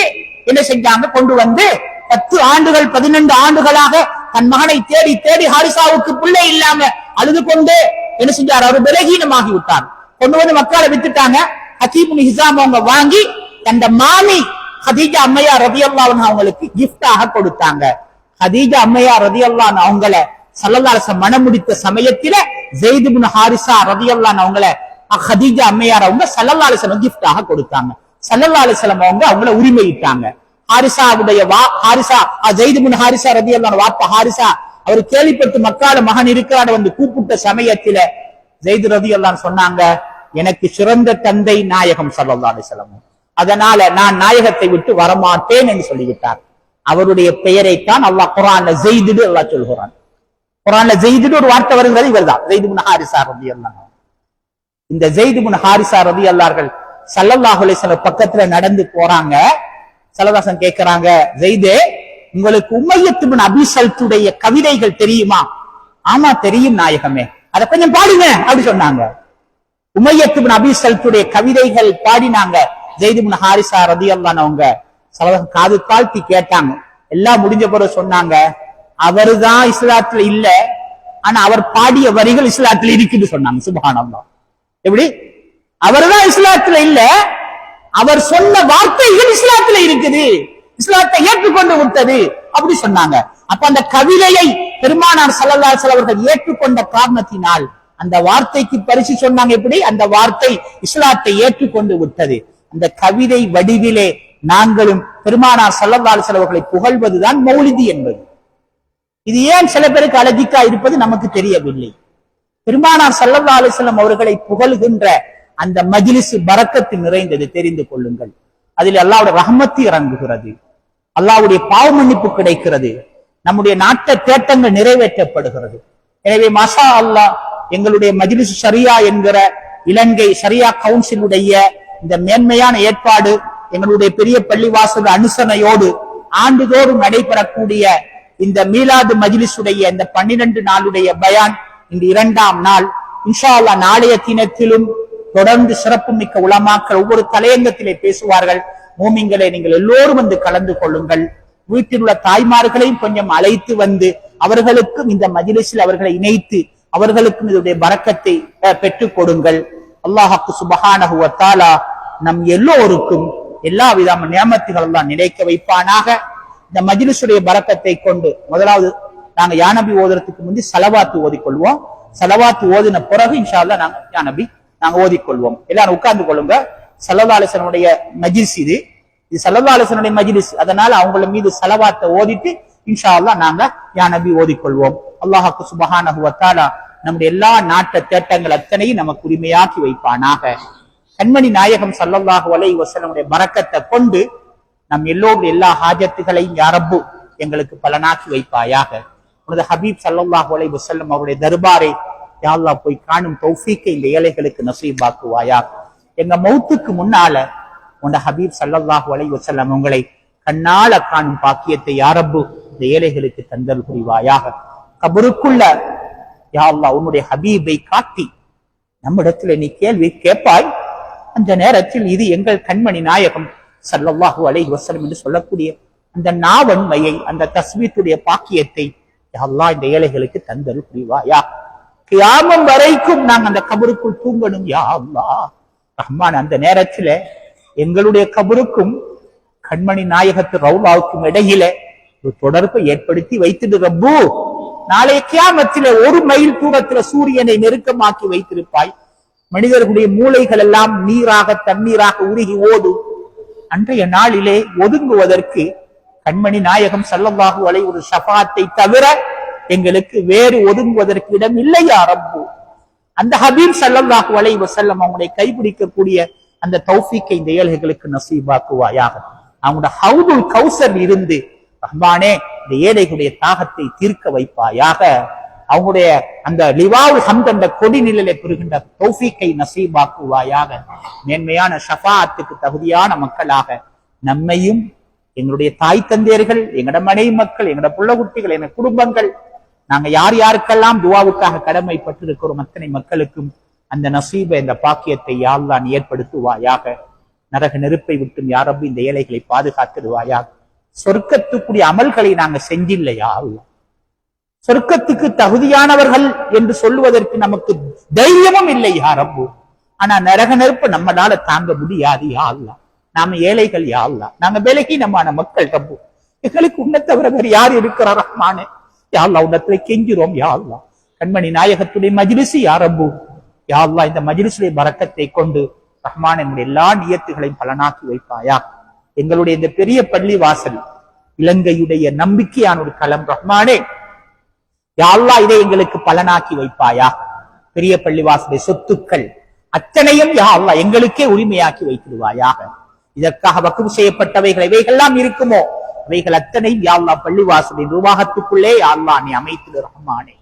என்ன செஞ்சாங்க, கொண்டு வந்து 10 ஆண்டுகள் 12 ஆண்டுகளாக தன் மகனை தேடி தேடி ஹாரிசாவுக்கு பிள்ளை இல்லாம அழுது கொண்டு என்ன செஞ்சார், அவர் பலகீனமாகி விட்டார். கொண்டு வந்து மக்களை வித்துட்டாங்க. ஹக்கீம் இப்னு ஹிசாம் அவங்க வாங்கி தந்த மாமி ஹதீஜா அம்மையார் ரலியல்லாஹு அன்ஹா அவங்களுக்கு கிஃப்டாக கொடுத்தாங்க. ஹதீஜா அம்மையார் ரலியல்லாஹு அன்ஹா அவங்கள ஸல்லல்லாஹு அலைஹி வஸல்லம் மனம் முடித்த சமயத்தில ஸைத் இப்னு ஹாரிசா ரலியல்லாஹு அன்ஹு அவங்கள ஹதீஜா அம்மையார் அவங்க ஸல்லல்லாஹு அலைஹி வஸல்லம் கிஃப்டாக கொடுத்தாங்க. ஸல்லல்லாஹு அலைஹி வஸல்லம் அவங்க அவங்கள உரிமையிட்டாங்க. ஹாரிசாவுடைய ஹாரிசா ஸைத் இப்னு ஹாரிசா ரலியல்லாஹு அன்ஹு வாப்பா ஹாரிசா அவர் கேள்விப்பட்டு மக்கால மகன் இருக்கிறார் வந்து கூப்பிட்ட சமயத்தில ஸைத் ரலியல்லாஹு அன்ஹு சொன்னாங்க, எனக்கு சிறந்த தந்தை நாயகம் ஸல்லல்லாஹு அலைஹி வஸல்லம், அதனால நான் நாயகத்தை விட்டு வரமாட்டேன் என்று சொல்லிவிட்டார். அவருடைய பெயரைத்தான் அல்லாஹ் குர்ஆன்ல ஸைத் அல்லாஹ் சொல்கிறான். குர்ஆன்ல ஸைத் ஒரு வார்த்தை வருகிறது, இவர்தான் ஸைத் இப்னு ஹாரிசா ரலியல்லாஹு அன்ஹு. இந்த ஸைத் இப்னு ஹாரிசா ரலியல்லாஹு அன்ஹு ஸல்லல்லாஹு அலைஹி வஸல்லம் பக்கத்துல நடந்து போறாங்க. ஸல்லல்லாஹு அலைஹி கேக்குறாங்க, ஸைதே உங்களுக்கு உமையத் இப்னு அபீ ஸல்த்துடைய கவிதைகள் தெரியுமா? ஆமா தெரியும் நாயகமே, அத கொஞ்சம் பாடுங்க அப்படி சொன்னாங்க. உமையத் இப்னு அபீ ஸல்த்துடைய கவிதைகள் பாடினாங்க. ஸைத் இப்னு ஹாரிசா ரலியல்லாஹு அன்ஹு அவங்க ஸல்லல்லாஹு காது தாழ்த்தி கேட்டாங்க. எல்லாம் முடிஞ்ச பிறகு சொன்னாங்க, அவர்தான் இஸ்லாத்துல இல்ல, ஆனா அவர் பாடிய வரிகள் இஸ்லாத்துல இருக்குன்னு சொன்னாங்க. சுப்ஹானல்லாஹ். எப்படி? அவர்தான் இஸ்லாத்துல இல்ல, அவர் சொன்ன வார்த்தைகள் இஸ்லாத்துல இருக்குது, இஸ்லாத்தை ஏற்றுக்கொண்டு விட்டது அப்படி சொன்னாங்க. அப்ப அந்த கவிதையை பெருமானார் ஸல்லல்லாஹு அலைஹி வஸல்லம் அவர்கள் ஏற்றுக்கொண்ட காரணத்தினால் அந்த வார்த்தைக்கு பரிசு சொன்னாங்க. எப்படி? அந்த வார்த்தை இஸ்லாத்தை ஏற்றுக்கொண்டு விட்டது. அந்த கவிதை வடிவிலே நாங்களும் பெருமானார் ஸல்லல்லாஹு அலைஹி வஸல்லம் அவர்களை புகழ்வதுதான் மௌலிதி என்பது. இது ஏன் சில பேருக்கு அலர்ஜிக்கா இருப்பது நமக்கு தெரியவில்லை. பெருமானார் ஸல்லல்லாஹு அலைஹி வஸல்லம் அவர்களை புகழ்கின்ற அந்த மஜ்லிஸ் பரக்கத்து நிறைந்தது, தெரிந்து கொள்ளுங்கள். அதில் அல்லாஹ்வுடைய ரஹ்மத்து இறங்குகிறது, அல்லாஹ்வுடைய பாவ மன்னிப்பு கிடைக்கிறது, நம்முடைய நாட்ட தேட்டங்கள் நிறைவேற்றப்படுகிறது. எனவே மாஷா அல்லாஹ் எங்களுடைய மஜ்லிஸ் ஷரியா என்கிற இலங்கை ஷரியா கவுன்சிலுடைய இந்த மேன்மையான ஏற்பாடு, எங்களுடைய பெரிய பள்ளிவாசல் அனுசரணையோடு ஆண்டுதோறும் நடைபெறக்கூடிய இந்த மீலாது மஜ்லிஸுடைய இந்த 12 நாளுடைய பயான் இந்த 2ஆம் நாள் இன்ஷா அல்லாஹ் நாளைய தினத்திலும் தொடர்ந்து சிறப்பு மிக்க உலமாக்கள் ஒவ்வொரு தலையங்கத்திலே பேசுவார்கள். மூமின்களே, நீங்கள் எல்லோரும் வந்து கலந்து கொள்ளுங்கள். வீட்டில் உள்ள தாய்மார்களையும் கொஞ்சம் அழைத்து வந்து அவர்களுக்கும் இந்த மஜ்லிஸில் அவர்களை இணைத்து அவர்களுக்கும் இதனுடைய பரக்கத்தை பெற்றுக் கொடுங்கள். அல்லாஹ் சுப்ஹானஹு வ தஆலா நம் எல்லோருக்கும் எல்லா விதமான நியமத்துகள் எல்லாம் நிலைக்க வைப்பானாக. இந்த மஜ்லிஸுடைய பரக்கத்தை கொண்டு முதலாவது நாங்க யா நபி ஓதுறதுக்கு முந்தி ஸலவாத் ஓதிக்கொள்வோம். ஸலவாத் ஓதின பிறகு இன்ஷா அல்லாஹ் நாங்க யா நபி நாங்க ஓதிக்கொள்வோம். எல்லாரும் உட்கார்ந்து கொள்ளுங்க. ஸல்லல்லாஹு அலைஹி வஸல்லம் மஜ்லிஸ் இது ஸல்லல்லாஹு அலைஹி வஸல்லம் மஜ்லிஸ், அதனால அவங்கள மீது ஸலவாத்தை ஓதிட்டு இன்ஷா அல்லாஹ் நாங்க யா நபி ஓதிக்கொள்வோம். அல்லாஹ் சுப்ஹானஹு வ தஆலா நம்முடைய எல்லா நாட்ட தேட்டங்கள் அத்தனையும் நமக்கு உரிமையாக்கி வைப்பானாக. கண்மணி நாயகம் ஸல்லல்லாஹு அலைஹி வஸல்லம் பரக்கத்தை கொண்டு நம் எல்லோருடைய எல்லா ஹாஜத்துகளையும் யா ரப்பு எங்களுக்கு பலனாக்கி வைப்பாயாக. உனது ஹபீப் ஸல்லல்லாஹு அலைஹி வஸல்லம் அவருடைய தர்பாரை யா அல்லாஹ் போய் காணும் தௌஃபீக்கை இந்த ஏழைகளுக்கு நசீபாக்குவாயாக. எங்க மௌத்துக்கு முன்னால உன் ஹபீப் ஸல்லல்லாஹு அலைஹி வஸல்லம் உங்களை கண்ணால காணும் பாக்கியத்தை யா ரப்பு இந்த ஏழைகளுக்கு தந்தல் புரிவாயாக. கபருக்குள்ள யா அல்லாஹ் உன்னுடைய ஹபீபை காட்டி நம்மிடத்துல நீ கேள்வி கேட்பாய். அந்த நேரத்தில் இது எங்கள் கண்மணி நாயகம் ஸல்லல்லாஹு அலைஹி வஸல்லம் என்று சொல்லக்கூடிய அந்த நாவன்மையை, அந்த தஸ்பீத்துடைய பாக்கியத்தை யா அல்லாஹ் இந்த ஏழைகளுக்கு தந்தல் புரிவாயா. கியாமம் வரைக்கும் நாங்க அந்த கபருக்குள் தூங்கணும் யா அல்லாஹ் ரஹ்மான். அந்த நேரத்துல எங்களுடைய கபருக்கும் கண்மணி நாயகத்து ரவுலாவுக்கும் இடையில ஒரு தொடர்பை ஏற்படுத்தி வைத்துடு ரப்பு. நாளைய கியாமத்தில 1 மைல் தூரத்துல சூரியனை நெருக்கமாக்கி வைத்திருப்பாய். மனிதர்களுடைய மூளைகள் எல்லாம் நீராக தண்ணீராக உருகி ஓடும். அன்றைய நாளிலே ஒதுங்குவதற்கு கண்மணி நாயகம் ஸல்லல்லாஹு அலைஹி ஒரு ஷஃபாத்தை தவிர எங்களுக்கு வேறு ஒதுங்குவதற்கு இடம் இல்லையா ரப்பு. அந்த ஹபீப் ஸல்லல்லாஹு அலைஹி வஸல்லம் அவங்களை கைப்பிடிக்கக்கூடிய அந்த தௌஃபீக்கை இந்த ஏழைகளுக்கு நசீபாக்குவாயாக. அவங்களோட ஹவுதுல் கௌசர் இருந்து ரஹ்மானே இந்த ஏழைகளுடைய தாகத்தை தீர்க்க வைப்பாயாக. அவங்களுடைய அந்த லிவாவுல் ஹம்த் என்ற கொடி நிழலை பெறுகின்ற தௌஃபீக்கை நசீபாக்குவாயாக. மேன்மையான ஷஃபாஅத்துக்கு தகுதியான மக்களாக நம்மையும் எங்களுடைய தாய் தந்தையர்கள், எங்களோட மனைவி மக்கள், எங்களோட புள்ள குட்டிகள், எங்க குடும்பங்கள், நாங்க யார் யாருக்கெல்லாம் துஆவுக்காக கடமைப்பட்டிருக்கிறோம் அத்தனை மக்களுக்கும் அந்த நசீபை, இந்த பாக்கியத்தை யா அல்லாஹ் ஏற்படுத்துவாயாக. நரக நெருப்பை விட்டும் யா ரப்பி இந்த ஏழைகளை பாதுகாத்துடுவாயாக. சொர்க்கத்துக்குரிய அமல்களை நாங்க செஞ்சில்லையா அல்லாஹ், சொர்க்கத்துக்கு தகுதியானவர்கள் என்று சொல்லுவதற்கு நமக்கு தைரியமும் இல்லை யா ரப்பு. ஆனா நரக நெருப்பு நம்மளால தாங்க முடியாது யா அல்லாஹ். நாம ஏழைகள் யா அல்லாஹ், நாங்க பலகீனமான மக்கள் ரப்பு. எங்களுக்கு உன்னை தவிர வேறு யார் இருக்கிறார் ரஹ்மானே? யா அல்லாஹ் உன்னத்துல கெஞ்சிரோம் யா அல்லாஹ். கண்மணி நாயகத்துடைய மஜ்லிஸ் யா ரப்பு, யா அல்லாஹ் இந்த மஜ்லிஸுடைய பரக்கத்தை கொண்டு ரஹ்மான் என்னுடைய எல்லா நியத்துகளையும் பலனாக்கி வைப்பாயா. எங்களுடைய இந்த பெரிய பள்ளி வாசல் இலங்கையுடைய நம்பிக்கையான ஒரு களம் ரஹ்மானே, யா அல்லாஹ் இதை எங்களுக்கு பலனாக்கி வைப்பாயா. பெரிய பள்ளி வாசலுடைய சொத்துக்கள் அத்தனையும் யா அல்லாஹ் எங்களுக்கே உரிமையாக்கி வைத்திடுவாயாக. இதற்காக வக்ஃப் செய்யப்பட்டவைகள் எவைகள்லாம் இருக்குமோ அவைகள் அத்தனையும் யா அல்லாஹ் பள்ளிவாசலின் நிர்வாகத்துக்குள்ளே யா அல்லாஹ் நீ அமைத்திடு ரஹ்மானே.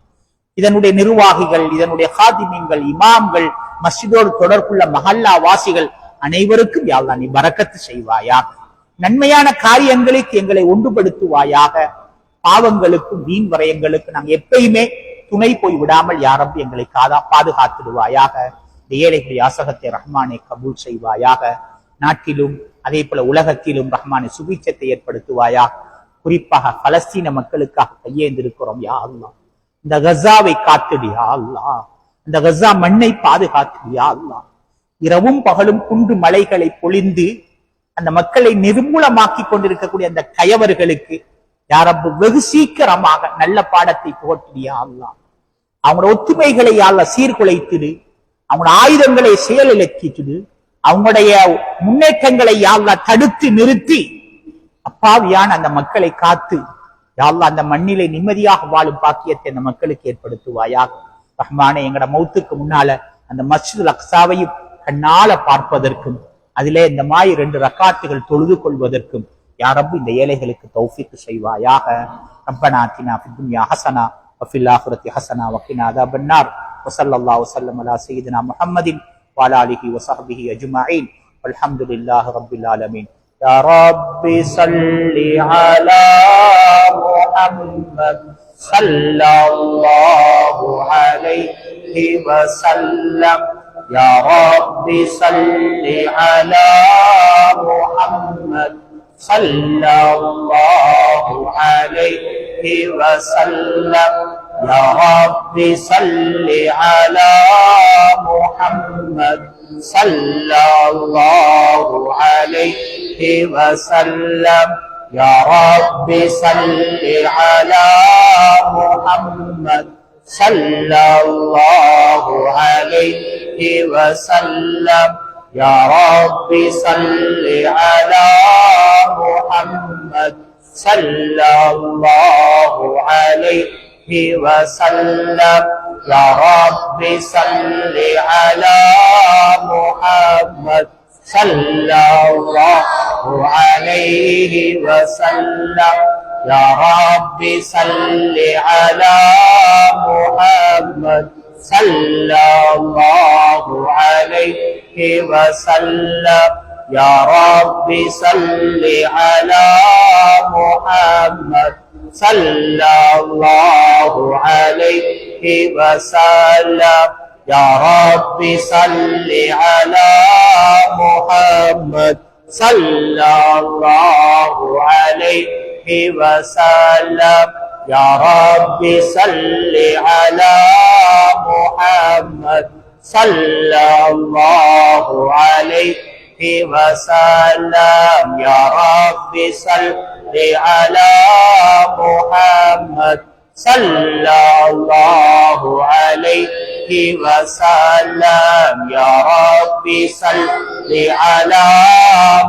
இதனுடைய நிர்வாகிகள், இதனுடைய ஹாதிமீன்கள், இமாம்கள், மஸ்ஜிதோடு தொடர்புள்ள மஹல்லா வாசிகள் அனைவருக்கும் யா அல்லாஹ் நீ பரக்கத்து செய்வாயாக. நன்மையான காரியங்களுக்கு எங்களை ஒன்றுபடுத்துவாயாக. பாவங்களுக்கும் வீண் வரையங்களுக்கு நாங்கள் எப்பயுமே துணை போய் விடாமல் யா ரப்பி எங்களை பாதுகாத்துடுவாயாக. இந்த ஏழைகளுடைய யாசகத்தை ரஹ்மானே கபூல் செய்வாயாக. நாட்டிலும் அதே போல உலகத்திலும் ரஹ்மானே சுபீட்சத்தை ஏற்படுத்துவாயா. குறிப்பாக பலஸ்தீன மக்களுக்காக கையேந்திருக்கிறோம் யா அல்லாஹ். இந்த கஸாவை காத்துடு யா அல்லாஹ், இந்த கஸா மண்ணை பாதுகாத்துடு யா அல்லாஹ். இரவும் பகலும் குண்டு மலைகளை பொழிந்து அந்த மக்களை நிர்மூலமாக்கி கொண்டிருக்கக்கூடிய அந்த கயவர்களுக்கு யா ரப்பு வெகு சீக்கிரமாக நல்ல பாடத்தை புகட்டிடு யா அல்லாஹ். அவங்களோட ஒத்துமைகளை யா அல்லாஹ் சீர்குலைத்துடு, அவங்களோட ஆயுதங்களை செயலிழக்கிட்டுடு, அவங்களுடைய முன்னேற்றங்களை யா அல்லாஹ் தடுத்து நிறுத்தி அப்பாவியான அந்த மக்களை காத்து யா அல்லாஹ் அந்த மண்ணிலே நிம்மதியாக வாழும் பாக்கியத்தை அந்த மக்களுக்கு ஏற்படுத்துவாயாக. ரஹ்மானே எங்கட மௌத்துக்கு முன்னால அந்த மஸ்ஜிதுல் அக்ஸாவையும் கண்ணால பார்ப்பதற்கும் அதிலே இந்த மாதிரி 2 ரக்காத்துகள் தொழுது கொள்வதற்கும் யா ரப்பு இந்த ஏழைகளுக்கு தௌஃபீக் செய்வாயாக. ரப்பனா ஆத்தினா ஃபித் துன்யா ஹஸனா வ ஃபில் ஆখিরাতি ஹஸனா வ கினா அஸாபன் நார். வ ஸல்லல்லாஹு வஸல்லம் அலா சய்யிதினா முஹம்மதின் வ அலா ஆலிஹி வ ஸஹ்பிஹி அஜ்மஈன். வல்ஹம்துலில்லாஹி ரப்பில் ஆலமீன். யா ரப்பி ஸல்லி அலா முஹம்மத் ஸல்லல்லாஹு அலைஹி வ ஸல்லம். யா ரப்பி ஸல்லி அலா முஹம்மத் ஸல்லல்லாஹு அலைஹி வ ஸல்லம். யா ரப்பி ஸல்லி அலா முஹம்மத் ஸல்லல்லாஹு அலைஹி வ ஸல்லம். யா ரப்பி ஸல்லி அலா முஹம்மத் ஸல்லல்லாஹு அலைஹி வ ஸல்லம். யா ரப்பி ஸல்லி அலா முஹம்மத் ஸல்லல்லாஹு அலைஹி வ ஸல்லம். யா ரப்பி ஸல்லி அலா முஹம்மத் ஸல்லல்லாஹு அலைஹி வ ஸல்லம். யா ரப்பி ஸல்லி அலா முஹம்மத் ஸல்லல்லாஹு அலைஹி வ ஸல்லம். யா ரப்பி ஸல்லி அலா முஹம்மத் ஸல்லல்லாஹு அலைஹி வ ஸல்லம். யா ரப்பி ஸல்லி அலா முஹம்மத் ஸல்லல்லாஹு அலைஹி வ ஸல்லம். யா ரப்பி ஸல்லி அலா முஹம்மத் ஸல்லல்லாஹு அலைஹி வ ஸல்லம். யா ரப்பி ஸல்லி அலா முஹம்மத் ஸல்லல்லாஹு அலைஹி வ ஸல்லம். யா ரப்பி ஸல்லி அலா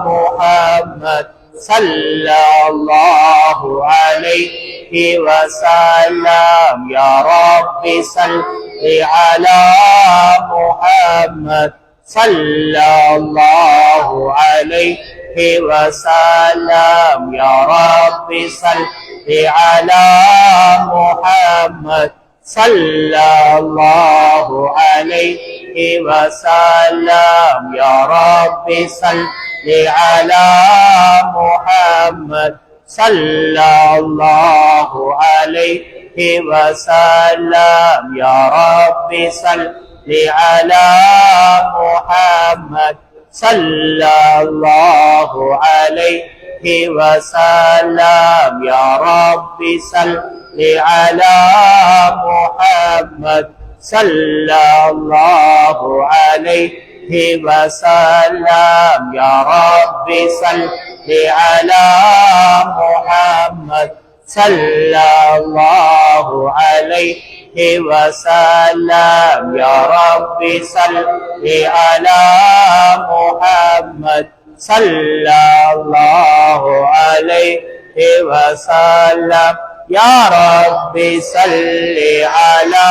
முஹம்மத் ஸல்லல்லாஹு அலைஹி வ ஸல்லம். யா ரப்பி ஸல்லி அலா Muhammad sallallahu alaihi wasallam. Ya Rabbi salli ala Muhammad sallallahu alaihi wasallam. Ya Rabbi salli ala Muhammad sallallahu alaihi wasallam. Ya Rabbi salli ala Muhammad sallallahu alaihi wasallam. Ya Rabbi salli ala Muhammad sallallahu alaihi wasallam. Ya Rabbi salli ala Muhammad sallallahu alaihi wasallam. Ya Rabbi salli ala Muhammad sallallahu alaihi wasallam. Ya Rabbi salli ala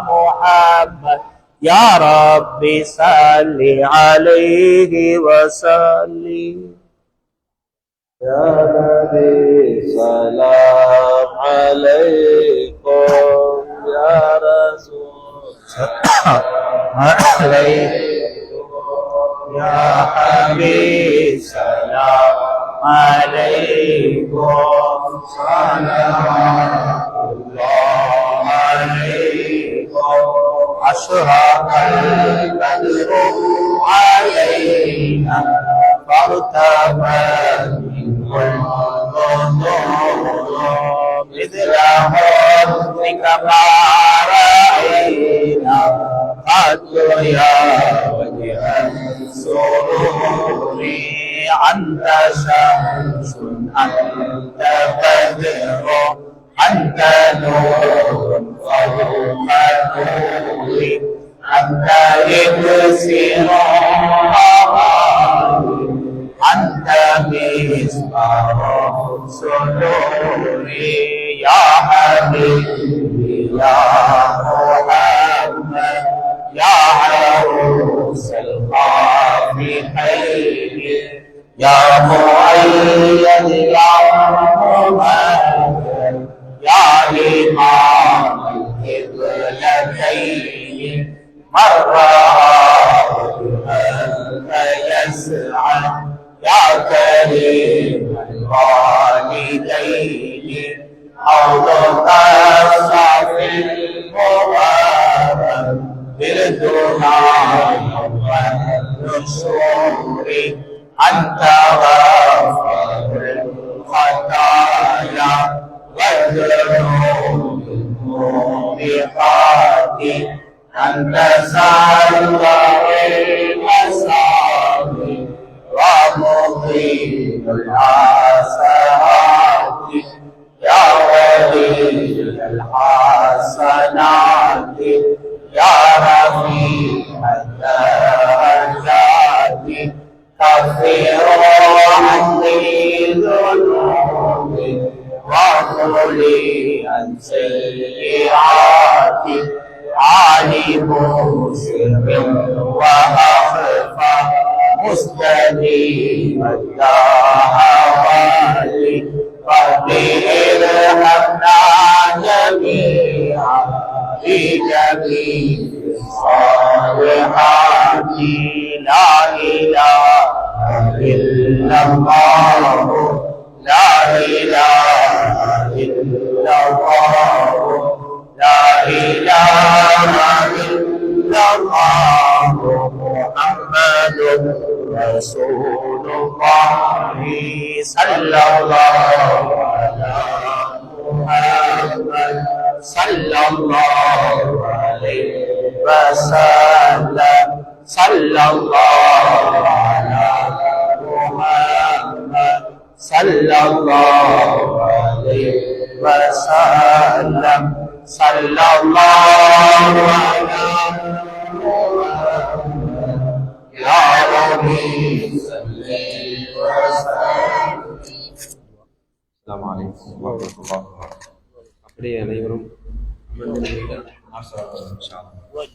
Muhammad. Ya Rabbi salli alaihi wasallim. Ya Nabi salam alaikum. Ya Rasul Ya Habib salam alaikum. Salamullah alaikum. Ashraqal badru alaina fartabat minhul nujum mithla husnika ma ra'ayna qad ya wajhan sururi anta syamsun anta badrun anta nurun fawqa nuri anta ibsirun anta misbah suduri. Ya Habibi ya Muhammad ya Arusal Qafihain ya Mu'ayyad ya Muhammad ya Imam al-Qiblatayn marra yas'a ya Karim al-Walidayn حوضك الصافي المبارك بالدنا والنشور أنت غفر الخطايا والذنوب الموبقات أنت سابق المساوي ومقيم العسرات يا ولي الحسنات يا رفيع الدرجات كفر عني ذنوبي وقولي عن سيئاتي عالم سر وأخفى مستجيب الدعوات رب ارحمنا جميعا بجميع الصالحات. لا إله إلا الله لا إله إلا الله لا إله إلا الله محمد رسول الله صلى الله على محمد صلى الله عليه وسلم صلى الله على محمد صلى الله عليه وسلم صلى الله على محمد يا ربي صل وسلم. السلام عليكم ورحمة الله وبركاته. அப்படியே அனைவரும் அமர்ந்து நிலையில் ஆசீர்வாதம் இன்ஷா அல்லாஹ்.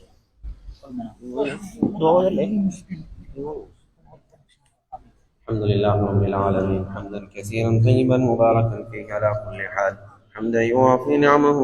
الحمد لله رب العالمين حمدا كثيرا طيبا مباركا فيه على كل حال حمدا يوافي نعمه